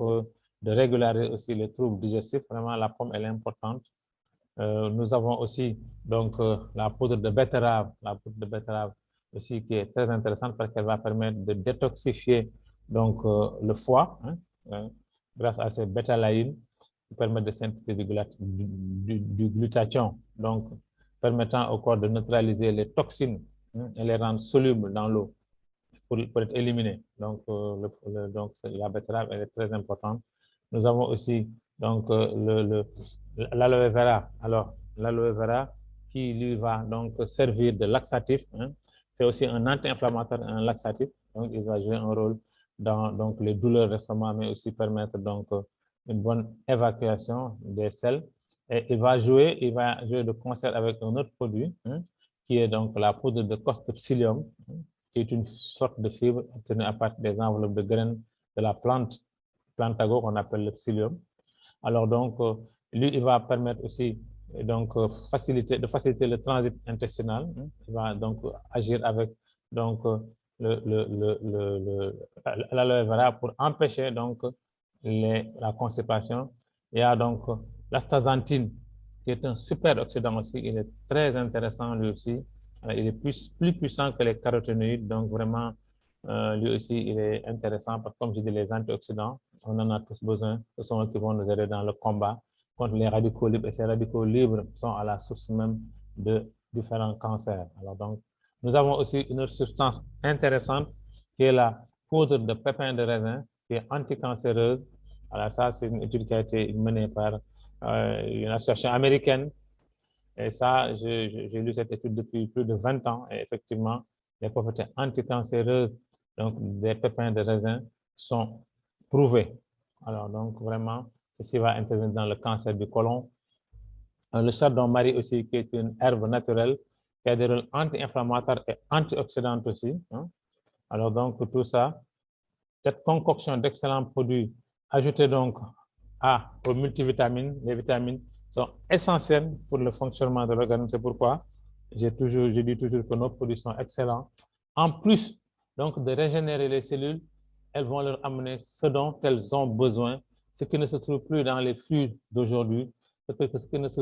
de régulariser aussi les troubles digestifs. Vraiment, la pomme, elle est importante. Nous avons aussi donc la poudre de betterave, aussi qui est très intéressante parce qu'elle va permettre de détoxifier donc le foie, hein, grâce à ces bêta-alanines qui permettent de synthétiser du glutathion, donc permettant au corps de neutraliser les toxines, hein, et les rendre solubles dans l'eau pour être éliminées. Donc, la betterave elle est très importante. Nous avons aussi donc l'aloe vera. Alors, l'aloe vera qui lui va donc servir de laxatif, hein. C'est aussi un anti-inflammatoire, un laxatif. Donc, il va jouer un rôle dans donc, les douleurs d'estomac, mais aussi permettre donc une bonne évacuation des selles. Et il va jouer de concert avec un autre produit, hein, qui est donc la poudre de Costepsilium, hein, qui est une sorte de fibre obtenue à partir des enveloppes de graines de la plante plantago qu'on appelle le psyllium. Alors donc, lui, il va permettre aussi donc, de faciliter le transit intestinal. Hein. Il va donc agir avec donc, l'aloe vera pour empêcher donc, la constipation. Il y a donc l'astaxanthine, qui est un super oxydant aussi. Il est très intéressant lui aussi. Il est plus puissant que les caroténoïdes, donc vraiment, lui aussi, il est intéressant parce que, comme je dis, les antioxydants, on en a tous besoin. Ce sont eux qui vont nous aider dans le combat contre les radicaux libres. Et ces radicaux libres sont à la source même de différents cancers. Alors donc, nous avons aussi une autre substance intéressante qui est la poudre de pépins de raisin, qui est anticancéreuse. Alors ça, c'est une étude qui a été menée par une association américaine. Et ça, j'ai lu cette étude depuis plus de 20 ans. Et effectivement, les propriétés anticancéreuses donc, des pépins de raisin sont prouvées. Alors, donc, vraiment, ceci va intervenir dans le cancer du côlon. Le chardon-marie aussi, qui est une herbe naturelle, qui a des rôles anti-inflammatoires et antioxydants aussi. Hein. Alors, donc, tout ça, cette concoction d'excellents produits ajoutés donc aux multivitamines, les vitamines sont essentielles pour le fonctionnement de l'organisme. C'est pourquoi je dis toujours que nos produits sont excellents. En plus donc, de régénérer les cellules, elles vont leur amener ce dont elles ont besoin, ce qui ne se trouve plus dans les fruits d'aujourd'hui, ce qui ne se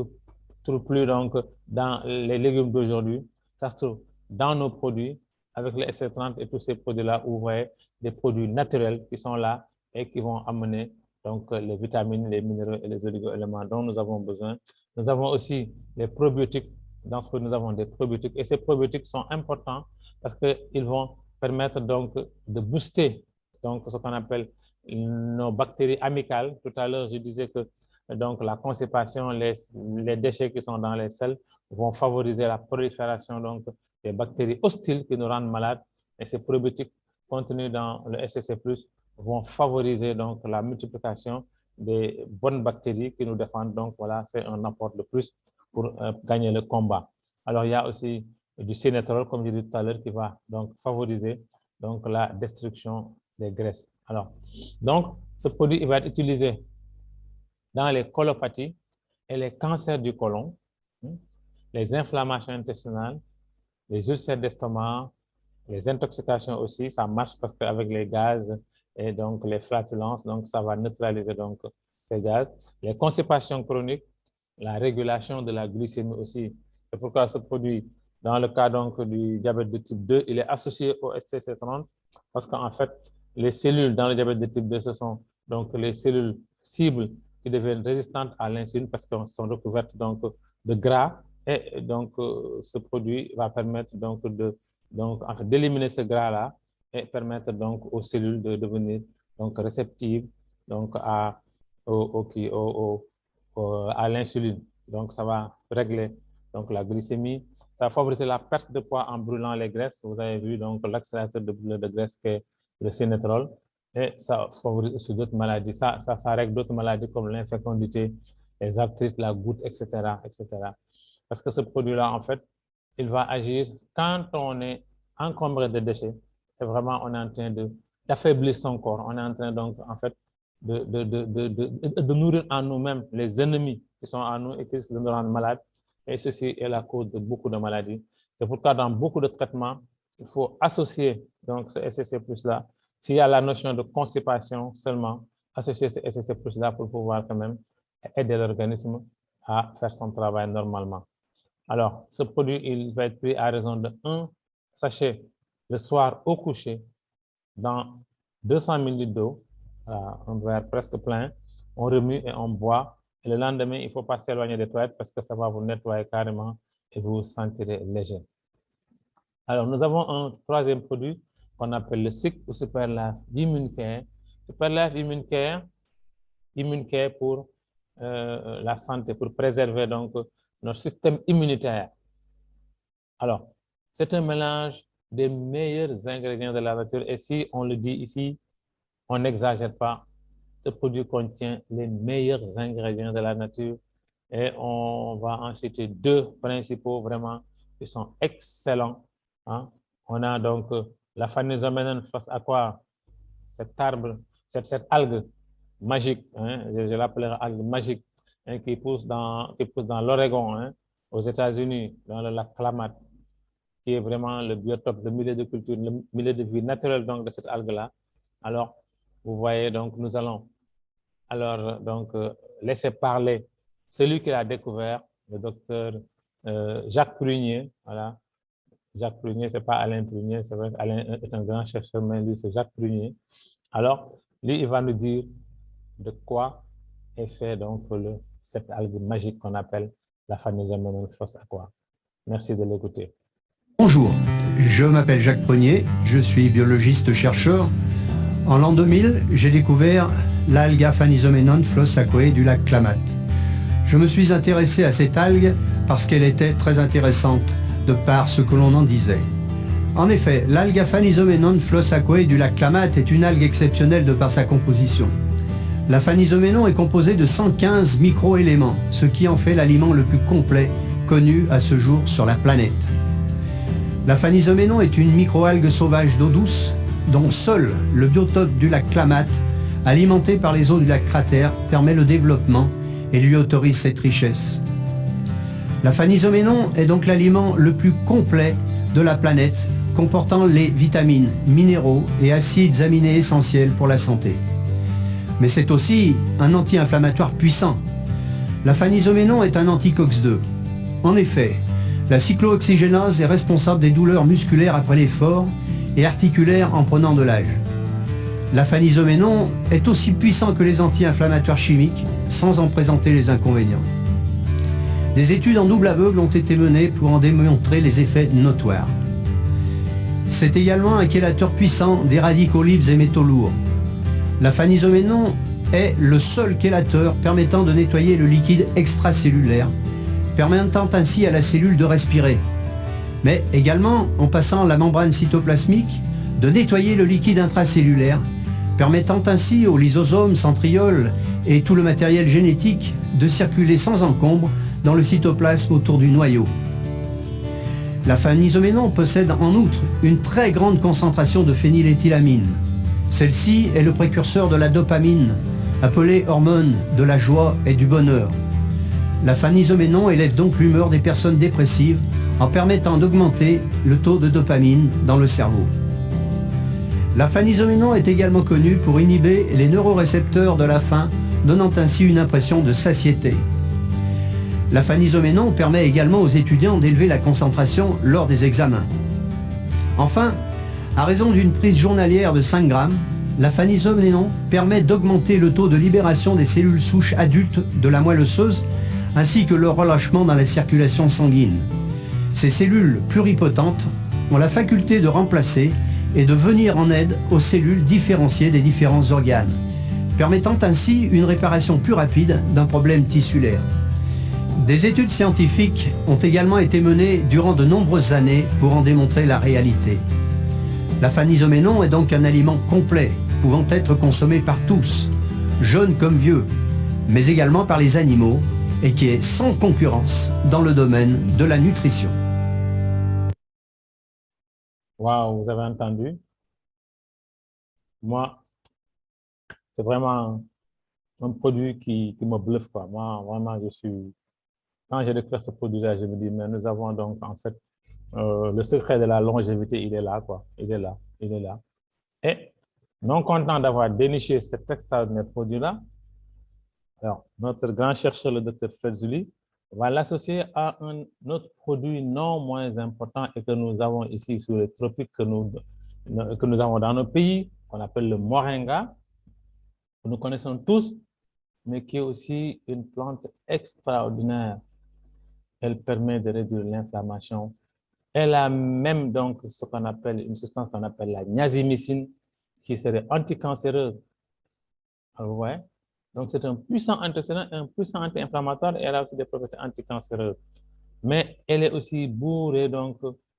trouve plus donc dans les légumes d'aujourd'hui, ça se trouve dans nos produits avec les SC30 et tous ces produits-là, où vous voyez des produits naturels qui sont là et qui vont amener donc les vitamines, les minéraux et les oligo-éléments dont nous avons besoin. Nous avons aussi les probiotiques. Dans ce que nous avons des probiotiques. Et ces probiotiques sont importants parce qu'ils vont permettre donc de booster donc, ce qu'on appelle nos bactéries amicales. Tout à l'heure, je disais que donc, la constipation, les déchets qui sont dans les selles vont favoriser la prolifération donc, des bactéries hostiles qui nous rendent malades. Et ces probiotiques contenus dans le SCC+, vont favoriser donc la multiplication des bonnes bactéries qui nous défendent. Donc voilà, c'est un apport de plus pour gagner le combat. Alors il y a aussi du sénétrol, comme je disais tout à l'heure, qui va donc favoriser donc la destruction des graisses. Alors, donc ce produit il va être utilisé dans les colopathies et les cancers du côlon, les inflammations intestinales, les ulcères d'estomac, les intoxications aussi, ça marche parce qu'avec les gaz et donc les flatulences, donc ça va neutraliser donc ces gaz. Les constipations chroniques, la régulation de la glycémie aussi. C'est pourquoi ce produit, dans le cas donc du diabète de type 2, il est associé au STC30 parce qu'en fait, les cellules dans le diabète de type 2, ce sont donc les cellules cibles qui deviennent résistantes à l'insuline parce qu'elles sont recouvertes donc de gras. Et donc, ce produit va permettre donc en fait, d'éliminer ce gras-là et permettre donc aux cellules de devenir donc réceptives donc à l'insuline. Donc, ça va régler donc la glycémie. Ça va favoriser la perte de poids en brûlant les graisses. Vous avez vu donc l'accélérateur de brûlure de graisse qui est le sénétrol. Et ça favorise aussi d'autres maladies. Ça règle d'autres maladies comme l'infécondité, les arthrites, la goutte, etc., etc. Parce que ce produit-là, en fait, il va agir quand on est encombré de déchets. C'est vraiment, on est en train d'affaiblir son corps. On est en train donc, en fait, de nourrir en nous-mêmes les ennemis qui sont en nous et qui nous rendent malades. Et ceci est la cause de beaucoup de maladies. C'est pourquoi dans beaucoup de traitements, il faut associer donc ce SCC+ là. S'il y a la notion de constipation seulement, associer ce SCC+ là pour pouvoir quand même aider l'organisme à faire son travail normalement. Alors, ce produit, il va être pris à raison de 1 sachet le soir au coucher dans 200 ml d'eau, un verre presque plein. On remue et on boit. Et le lendemain, il ne faut pas s'éloigner des toilettes parce que ça va vous nettoyer carrément et vous vous sentirez léger. Alors, nous avons un troisième produit qu'on appelle le SIC ou Super Life Immune Care. Super Life Immune Care pour la santé, pour préserver donc notre système immunitaire. Alors, c'est un mélange des meilleurs ingrédients de la nature. Et si on le dit ici, on n'exagère pas. Ce produit contient les meilleurs ingrédients de la nature. Et on va en citer deux principaux vraiment qui sont excellents. Hein. On a donc la Phaneromenon Phlos Aqua, cet arbre, cette algue magique, hein, je l'appellerai algue magique, hein, qui pousse dans l'Oregon, hein, aux États-Unis, dans le lac Klamath, qui est vraiment le biotope, le milieu de culture, le milieu de vie naturel donc, de cette algue-là. Alors, vous voyez, donc, nous allons alors donc laisser parler celui qui l'a découvert, le docteur Jacques Prunier. Voilà. Jacques Prunier, ce n'est pas Alain Prunier, c'est vrai qu'Alain est un grand chercheur, mais lui, c'est Jacques Prunier. Alors, lui, il va nous dire de quoi est fait donc cette algue magique qu'on appelle la Phaneromenon Phlos Aqua. Merci de l'écouter. Bonjour, je m'appelle Jacques Prunier, je suis biologiste-chercheur. En l'an 2000, j'ai découvert l'algue Phaneromenon Phlos Aquae du lac Klamath. Je me suis intéressé à cette algue parce qu'elle était très intéressante de par ce que l'on en disait. En effet, l'algue Phaneromenon Phlos Aquae du lac Klamath est une algue exceptionnelle de par sa composition. La Phaneromenon est composée de 115 micro-éléments, ce qui en fait l'aliment le plus complet connu à ce jour sur la planète. La Phaneromenon est une microalgue sauvage d'eau douce dont seul le biotope du lac Klamath, alimenté par les eaux du lac Cratère, permet le développement et lui autorise cette richesse. La Phaneromenon est donc l'aliment le plus complet de la planète, comportant les vitamines, minéraux et acides aminés essentiels pour la santé. Mais c'est aussi un anti-inflammatoire puissant. La Phaneromenon est un anti-COX-2. En effet, la cyclooxygénase est responsable des douleurs musculaires après l'effort et articulaires en prenant de l'âge. La Phaneromenon est aussi puissant que les anti-inflammatoires chimiques, sans en présenter les inconvénients. Des études en double aveugle ont été menées pour en démontrer les effets notoires. C'est également un chélateur puissant des radicaux libres et métaux lourds. La Phaneromenon est le seul chélateur permettant de nettoyer le liquide extracellulaire, permettant ainsi à la cellule de respirer, mais également en passant la membrane cytoplasmique de nettoyer le liquide intracellulaire, permettant ainsi aux lysosomes, centrioles et tout le matériel génétique de circuler sans encombre dans le cytoplasme autour du noyau. La Phaneromenon possède en outre une très grande concentration de phényléthylamine. Celle-ci est le précurseur de la dopamine, appelée hormone de la joie et du bonheur. La Phaneromenon élève donc l'humeur des personnes dépressives en permettant d'augmenter le taux de dopamine dans le cerveau. La Phaneromenon est également connue pour inhiber les neurorécepteurs de la faim, donnant ainsi une impression de satiété. La Phaneromenon permet également aux étudiants d'élever la concentration lors des examens. Enfin, à raison d'une prise journalière de 5 grammes, la Phaneromenon permet d'augmenter le taux de libération des cellules souches adultes de la moelle osseuse ainsi que leur relâchement dans la circulation sanguine. Ces cellules pluripotentes ont la faculté de remplacer et de venir en aide aux cellules différenciées des différents organes, permettant ainsi une réparation plus rapide d'un problème tissulaire. Des études scientifiques ont également été menées durant de nombreuses années pour en démontrer la réalité. La Phaneromenon est donc un aliment complet, pouvant être consommé par tous, jeunes comme vieux, mais également par les animaux, et qui est sans concurrence dans le domaine de la nutrition. Waouh, vous avez entendu? Moi, c'est vraiment un produit qui me bluffe, quoi. Moi, vraiment, quand j'ai découvert ce produit-là, je me dis, mais nous avons donc, en fait, le secret de la longévité, il est là, quoi. Il est là, il est là. Et non content d'avoir déniché cet extraordinaire produit-là, alors, notre grand chercheur, le docteur Fred Zuli, va l'associer à un autre produit non moins important et que nous avons ici sous les tropiques que nous avons dans nos pays, qu'on appelle le moringa, que nous connaissons tous, mais qui est aussi une plante extraordinaire. Elle permet de réduire l'inflammation. Elle a même donc ce qu'on appelle une substance qu'on appelle la niasimycine, qui serait anticancéreuse. Vous voyez? Donc, c'est un puissant antioxydant, un puissant anti-inflammatoire et elle a aussi des propriétés anticancéreuses. Mais elle est aussi bourrée donc,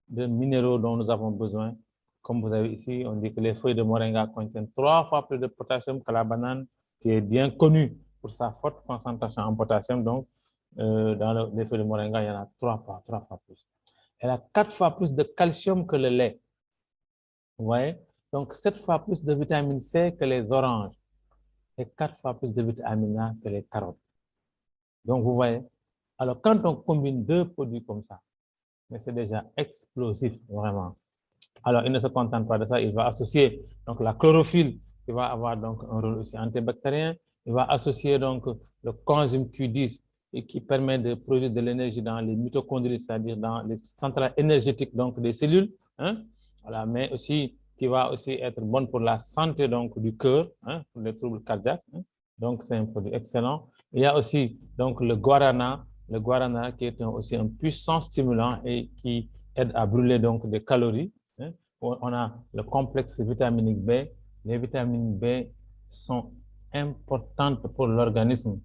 de minéraux dont nous avons besoin. Comme vous avez ici, on dit que les feuilles de moringa contiennent 3 fois plus de potassium que la banane, qui est bien connue pour sa forte concentration en potassium. Donc, dans les feuilles de moringa, il y en a 3 fois plus. Elle a 4 fois plus de calcium que le lait. Vous voyez? Donc, 7 fois plus de vitamine C que les oranges et 4 fois plus de vitamine A que les carottes. Donc, vous voyez, alors quand on combine 2 produits comme ça, mais c'est déjà explosif, vraiment. Alors, il ne se contente pas de ça, il va associer donc, la chlorophylle, qui va avoir donc, un rôle aussi antibactérien. Il va associer donc, le coenzyme Q10, et qui permet de produire de l'énergie dans les mitochondries, c'est-à-dire dans les centrales énergétiques donc, des cellules. Hein? Voilà, mais aussi qui va aussi être bonne pour la santé donc, du cœur, hein, pour les troubles cardiaques. Hein? Donc, c'est un produit excellent. Il y a aussi donc, le guarana qui est aussi un puissant stimulant et qui aide à brûler donc, des calories. Hein? On a le complexe vitaminique B. Les vitamines B sont importantes pour l'organisme.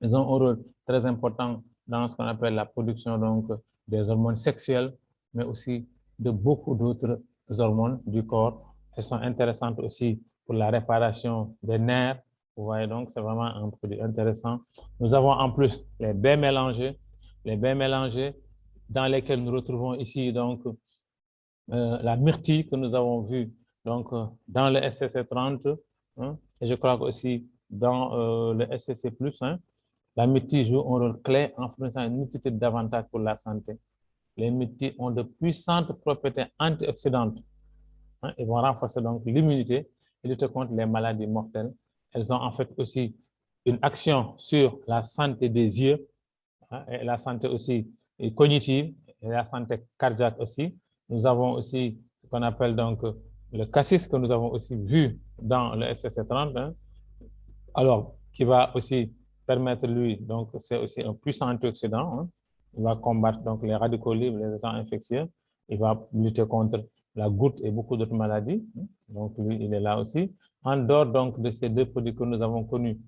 Ils ont un rôle très important dans ce qu'on appelle la production donc, des hormones sexuelles, mais aussi de beaucoup d'autres hormones du corps. Elles sont intéressantes aussi pour la réparation des nerfs. Vous voyez donc, c'est vraiment un produit intéressant. Nous avons en plus les baies mélangées dans lesquelles nous retrouvons ici donc la myrtille que nous avons vue donc, dans le SCC30, hein, et je crois aussi dans le SCC+, hein, la myrtille joue un rôle clé en fournissant une multitude d'avantages pour la santé. Les myrtilles ont de puissantes propriétés antioxydantes. Hein, ils vont renforcer donc l'immunité et lutter contre les maladies mortelles. Elles ont en fait aussi une action sur la santé des yeux, hein, et la santé aussi cognitive et la santé cardiaque aussi. Nous avons aussi ce qu'on appelle donc le cassis que nous avons aussi vu dans le SCC30, hein, alors qui va aussi permettre lui, donc c'est aussi un puissant antioxydant, hein. Il va combattre donc les radicaux libres, les agents infectieux, il va lutter contre la goutte et beaucoup d'autres maladies, hein. Donc lui, il est là aussi. En dehors donc de ces 2 produits que nous avons connus,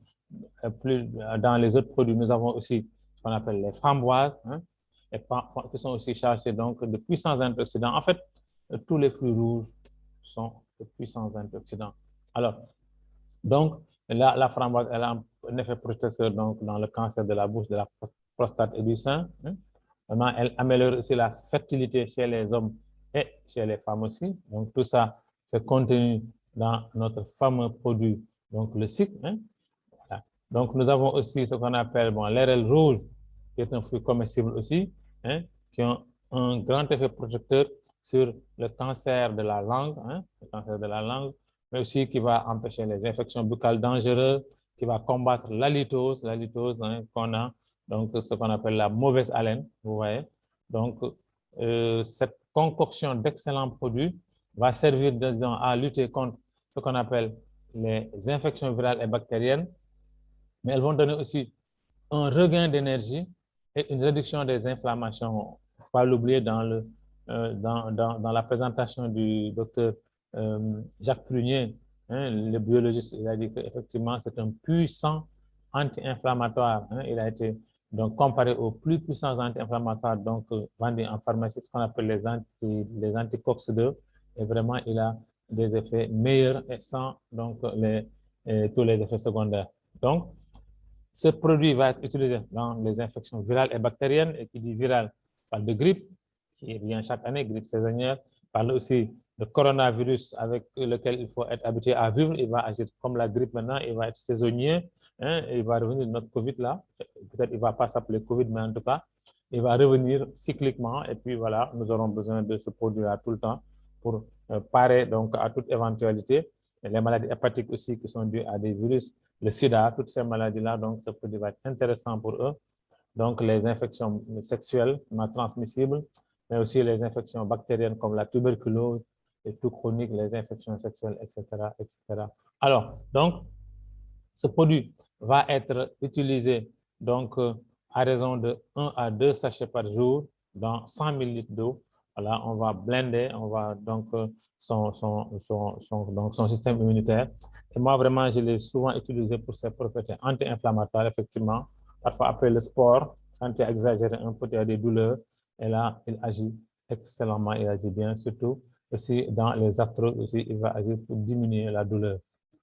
dans les autres produits, nous avons aussi ce qu'on appelle les framboises, hein, qui sont aussi chargées donc de puissants antioxydants. En fait, tous les fruits rouges sont de puissants antioxydants. Alors, donc, la framboise, elle a un effet protecteur donc, dans le cancer de la bouche, de la prostate et du sein. Hein. Elle améliore aussi la fertilité chez les hommes et chez les femmes aussi. Donc, tout ça, c'est contenu dans notre fameux produit, donc le sucre. Hein. Voilà. Donc, nous avons aussi ce qu'on appelle l'érel rouge, qui est un fruit comestible aussi, hein, qui a un grand effet protecteur sur le cancer de la langue, hein, le cancer de la langue, mais aussi qui va empêcher les infections buccales dangereuses, qui va combattre l'halitose, hein, qu'on a, donc ce qu'on appelle la mauvaise haleine, vous voyez. Donc, cette concoction d'excellents produits va servir, disons, à lutter contre ce qu'on appelle les infections virales et bactériennes, mais elles vont donner aussi un regain d'énergie et une réduction des inflammations. Il ne faut pas l'oublier dans la présentation du docteur Jacques Prunier, hein, le biologiste. Il a dit qu'effectivement, c'est un puissant anti-inflammatoire. Hein. Il a été donc comparé aux plus puissants anti-inflammatoires donc vendus en pharmacie, ce qu'on appelle les anticox-2. Et vraiment, il a des effets meilleurs et sans donc, tous les effets secondaires. Donc, ce produit va être utilisé dans les infections virales et bactériennes, et qui dit virale parle de grippe, qui vient chaque année, grippe saisonnière, parle aussi de coronavirus avec lequel il faut être habitué à vivre. Il va agir comme la grippe maintenant, il va être saisonnier, hein, il va revenir de notre Covid là. Peut-être il ne va pas s'appeler Covid, mais en tout cas, il va revenir cycliquement, et puis voilà, nous aurons besoin de ce produit-là tout le temps pour parer donc à toute éventualité. Et les maladies hépatiques aussi qui sont dues à des virus, le sida, toutes ces maladies-là, donc ce produit va être intéressant pour eux. donc les infections sexuelles non transmissibles, mais aussi les infections bactériennes comme la tuberculose, les toux chroniques, les infections sexuelles, etc., etc. Alors, donc, ce produit va être utilisé donc, à raison de 1 à 2 sachets par jour dans 100 000 litres d'eau. Voilà, on va blender, on va donc son système immunitaire. Et moi, vraiment, je l'ai souvent utilisé pour ses propriétés anti-inflammatoires, effectivement. Parfois, après le sport, quand il a exagéré un peu, il y a des douleurs. Et là, il agit excellemment, il agit bien, surtout aussi dans les arthroses aussi, il va agir pour diminuer la douleur.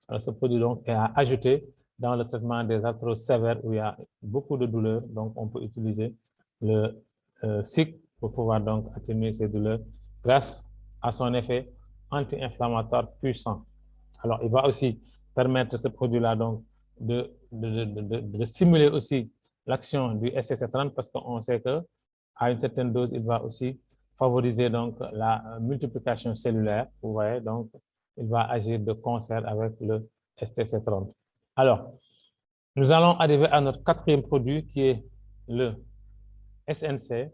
Alors, ce produit donc est à ajouter dans le traitement des arthroses sévères où il y a beaucoup de douleurs. Donc, on peut utiliser le SIC pour pouvoir donc atténuer ces douleurs grâce à son effet anti-inflammatoire puissant. Alors, il va aussi permettre ce produit-là donc de stimuler aussi l'action du SSC30 parce qu'on sait qu'à une certaine dose, il va aussi favoriser donc la multiplication cellulaire. Vous voyez, donc il va agir de concert avec le STC30. Alors, nous allons arriver à notre quatrième produit qui est le SNC,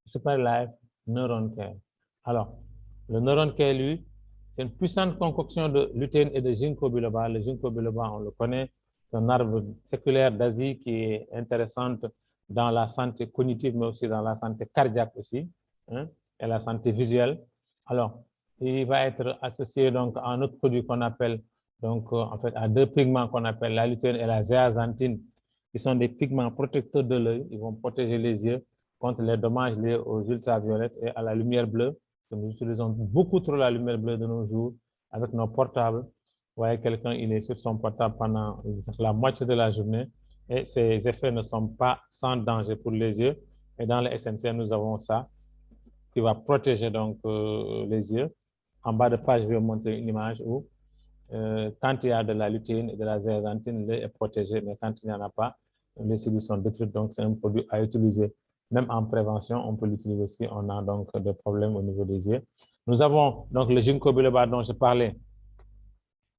Super Life Neuron Care. Alors, le Neuron Care, lui, c'est une puissante concoction de lutéine et de ginkgo biloba. Le ginkgo biloba, on le connaît, c'est un arbre séculaire d'Asie qui est intéressante dans la santé cognitive, mais aussi dans la santé cardiaque aussi, hein, et la santé visuelle. Alors, il va être associé donc à un autre produit qu'on appelle, donc en fait, à deux pigments qu'on appelle la lutéine et la zéaxanthine, qui sont des pigments protecteurs de l'œil. Ils vont protéger les yeux contre les dommages liés aux ultraviolettes et à la lumière bleue. Nous utilisons beaucoup trop la lumière bleue de nos jours avec nos portables. Vous voyez, quelqu'un, il est sur son portable pendant la moitié de la journée et ces effets ne sont pas sans danger pour les yeux. Et dans le SNC, nous avons ça qui va protéger donc les yeux. En bas de page, je vais vous montrer une image où quand il y a de la lutéine et de la zéaxanthine, l'œil est protégé, mais quand il n'y en a pas, les cellules sont détruites. Donc, c'est un produit à utiliser. Même en prévention, on peut l'utiliser si on a donc des problèmes au niveau des yeux. Nous avons donc le ginkgo biloba dont je parlais,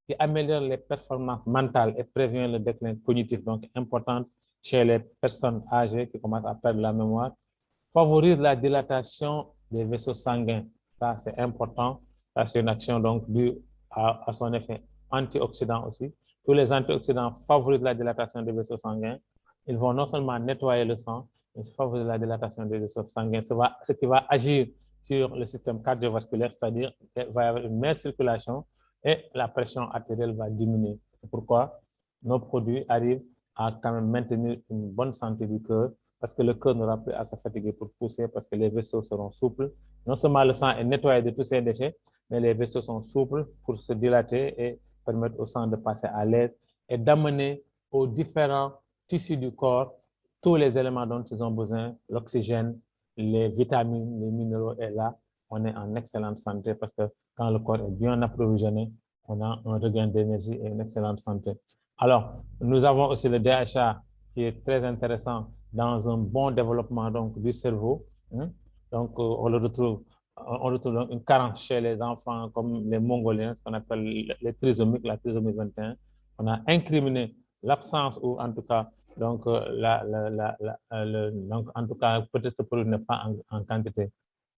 qui améliore les performances mentales et prévient le déclin cognitif, donc important chez les personnes âgées qui commencent à perdre la mémoire, favorise la dilatation des vaisseaux sanguins. Ça, c'est important. Ça, c'est une action donc due à son effet antioxydant aussi. Tous les antioxydants favorisent la dilatation des vaisseaux sanguins. Ils vont non seulement nettoyer le sang, mais favoriser la dilatation des vaisseaux sanguins. Ce qui va agir sur le système cardiovasculaire, c'est-à-dire qu'il va y avoir une meilleure circulation et la pression artérielle va diminuer. C'est pourquoi nos produits arrivent à quand même maintenir une bonne santé du cœur parce que le cœur n'aura plus à se fatiguer pour pousser parce que les vaisseaux seront souples. Non seulement le sang est nettoyé de tous ces déchets, mais les vaisseaux sont souples pour se dilater et permettre au sang de passer à l'aise et d'amener aux différents tissus du corps tous les éléments dont ils ont besoin, l'oxygène, les vitamines, les minéraux, et là, on est en excellente santé parce que quand le corps est bien approvisionné, on a un regain d'énergie et une excellente santé. Alors, nous avons aussi le DHA qui est très intéressant dans un bon développement donc, du cerveau. Hein? Donc, on retrouve donc une carence chez les enfants comme les Mongoliens, ce qu'on appelle les trisomiques, la trisomie 21. On a incriminé l'absence ou en tout cas, donc, donc en tout cas, peut-être ce produit n'est pas en quantité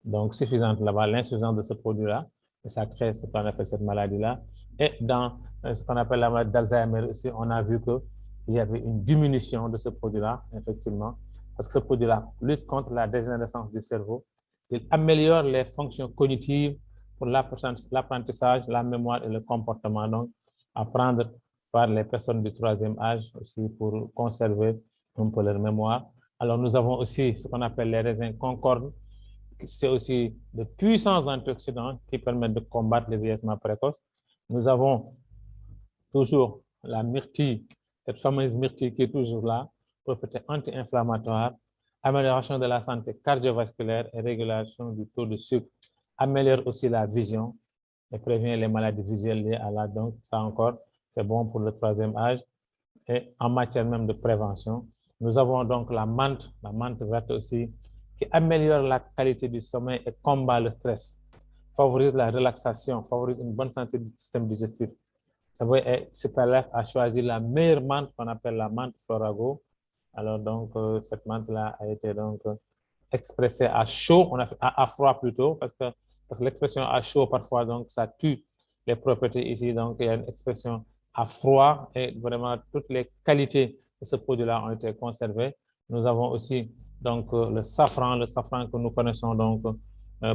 donc suffisante là-bas, l'insuffisance de ce produit-là, et ça crée ce qu'on appelle cette maladie-là. Et dans ce qu'on appelle la maladie d'Alzheimer aussi, on a vu qu'il y avait une diminution de ce produit-là, effectivement, parce que ce produit-là lutte contre la dégénérescence du cerveau, il améliore les fonctions cognitives pour l'apprentissage, la mémoire et le comportement, donc apprendre par les personnes du troisième âge aussi pour conserver un peu leur mémoire. Alors, nous avons aussi ce qu'on appelle les raisins Concorde. C'est aussi de puissants antioxydants qui permettent de combattre le vieillissement précoce. Nous avons toujours la myrtille, cette fameuse myrtille qui est toujours là, propriété anti-inflammatoire, amélioration de la santé cardiovasculaire et régulation du taux de sucre, améliore aussi la vision et prévient les maladies visuelles liées à l'âge. Donc, ça encore, c'est bon pour le troisième âge. Et en matière même de prévention, nous avons donc la menthe verte aussi, qui améliore la qualité du sommeil et combat le stress, favorise la relaxation, favorise une bonne santé du système digestif. Savoie Super Life a choisi la meilleure menthe qu'on appelle la menthe Florago, Alors, donc, cette menthe-là a été donc expressée à chaud, on a fait à froid plutôt, parce que l'expression à chaud, parfois, donc, ça tue les propriétés ici. Donc, il y a une expression à froid et vraiment toutes les qualités de ce produit-là ont été conservées. Nous avons aussi donc le safran que nous connaissons donc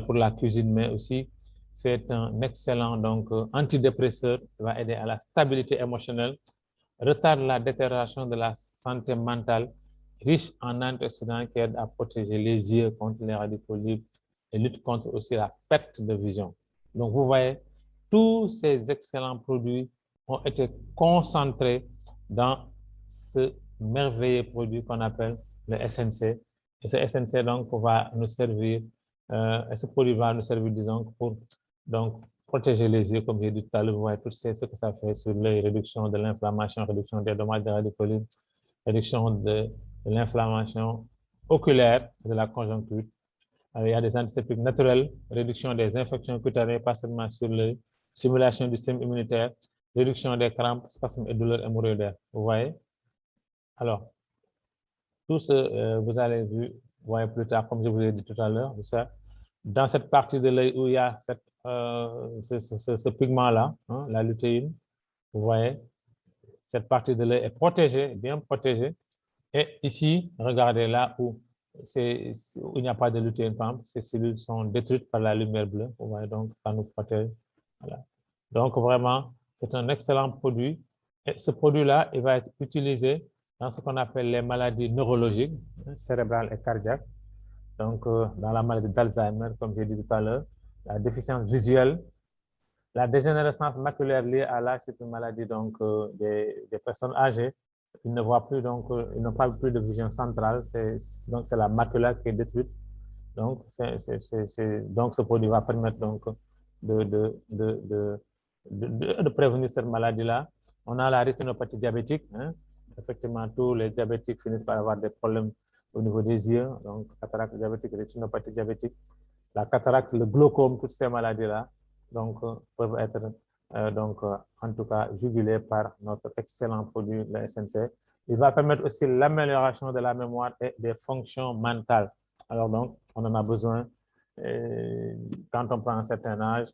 pour la cuisine, mais aussi c'est un excellent donc antidépresseur qui va aider à la stabilité émotionnelle, retarde la détérioration de la santé mentale, riche en antioxydants qui aident à protéger les yeux contre les radicaux libres et lutte contre aussi la perte de vision. Donc, vous voyez, tous ces excellents produits ont été concentrés dans ce merveilleux produit qu'on appelle le SNC. Et ce SNC, donc, va nous servir, et ce produit va nous servir, disons, pour donc, protéger les yeux, comme j'ai dit tout à l'heure, vous voyez tout ce que ça fait sur l'œil, réduction de l'inflammation, réduction des dommages de radicaux libres, réduction de l'inflammation oculaire de la conjonctivite. Alors, il y a des antiseptiques naturels, réduction des infections cutanées, pas seulement sur l'œil, stimulation du système immunitaire, réduction des crampes, spasmes et douleurs hémorroïdaires. Vous voyez? Alors, tout ce, vous allez voir plus tard, comme je vous ai dit tout à l'heure, dans cette partie de l'œil où il y a ce pigment-là, hein, la lutéine, vous voyez, cette partie de l'œil est protégée, bien protégée. Et ici, regardez là où il n'y a pas de lutéine, ces cellules sont détruites par la lumière bleue. Vous voyez, donc ça nous protège. Voilà. Donc vraiment, c'est un excellent produit. Et ce produit-là, il va être utilisé dans ce qu'on appelle les maladies neurologiques, cérébrales et cardiaques. Donc, dans la maladie d'Alzheimer, comme j'ai dit tout à l'heure, la déficience visuelle, la dégénérescence maculaire liée à l'âge, c'est une maladie donc, des personnes âgées. Ils ne voient plus, donc, ils n'ont pas plus de vision centrale, donc c'est la macula qui est détruite. Donc, donc ce produit va permettre donc, de prévenir cette maladie-là. On a la rétinopathie diabétique. Hein. Effectivement, tous les diabétiques finissent par avoir des problèmes au niveau des yeux. Donc, cataracte diabétique, rétinopathie diabétique, la cataracte, le glaucome, toutes ces maladies-là donc, peuvent être en tout cas jugulées par notre excellent produit, le SNC. Il va permettre aussi l'amélioration de la mémoire et des fonctions mentales. Alors donc, on en a besoin. Quand on prend un certain âge,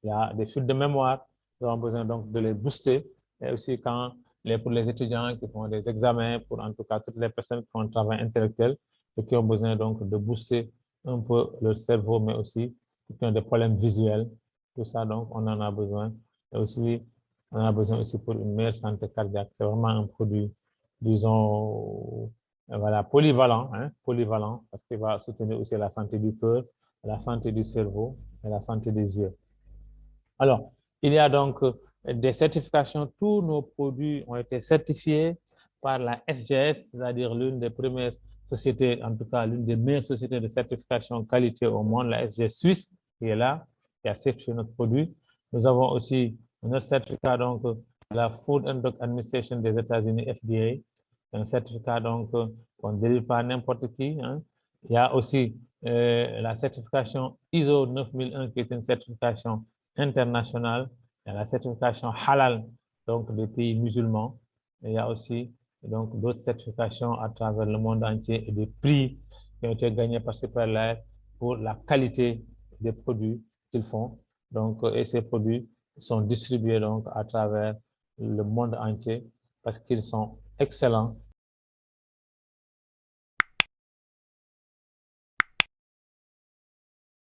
il y a des chutes de mémoire. Nous avons besoin donc de les booster. Et aussi pour les étudiants qui font des examens, pour en tout cas toutes les personnes qui font un travail intellectuel et qui ont besoin donc de booster un peu leur cerveau, mais aussi qui ont des problèmes visuels. Tout ça, donc, on en a besoin. Et aussi, on en a besoin aussi pour une meilleure santé cardiaque. C'est vraiment un produit, disons, voilà, polyvalent, hein, polyvalent, parce qu'il va soutenir aussi la santé du cœur, la santé du cerveau et la santé des yeux. Alors, il y a donc des certifications. Tous nos produits ont été certifiés par la SGS, c'est-à-dire l'une des premières sociétés, en tout cas l'une des meilleures sociétés de certification qualité au monde, la SGS Suisse, qui est là, qui a certifié notre produit. Nous avons aussi notre certificat donc, de la Food and Drug Administration des États-Unis, FDA, un certificat donc qu'on ne délivre pas à n'importe qui. Hein. Il y a aussi la certification ISO 9001, qui est une certification internationale. Il y a la certification halal, donc des pays musulmans. Et il y a aussi donc d'autres certifications à travers le monde entier et des prix qui ont été gagnés par ces pairs-là pour la qualité des produits qu'ils font. Donc, et ces produits sont distribués donc à travers le monde entier parce qu'ils sont excellents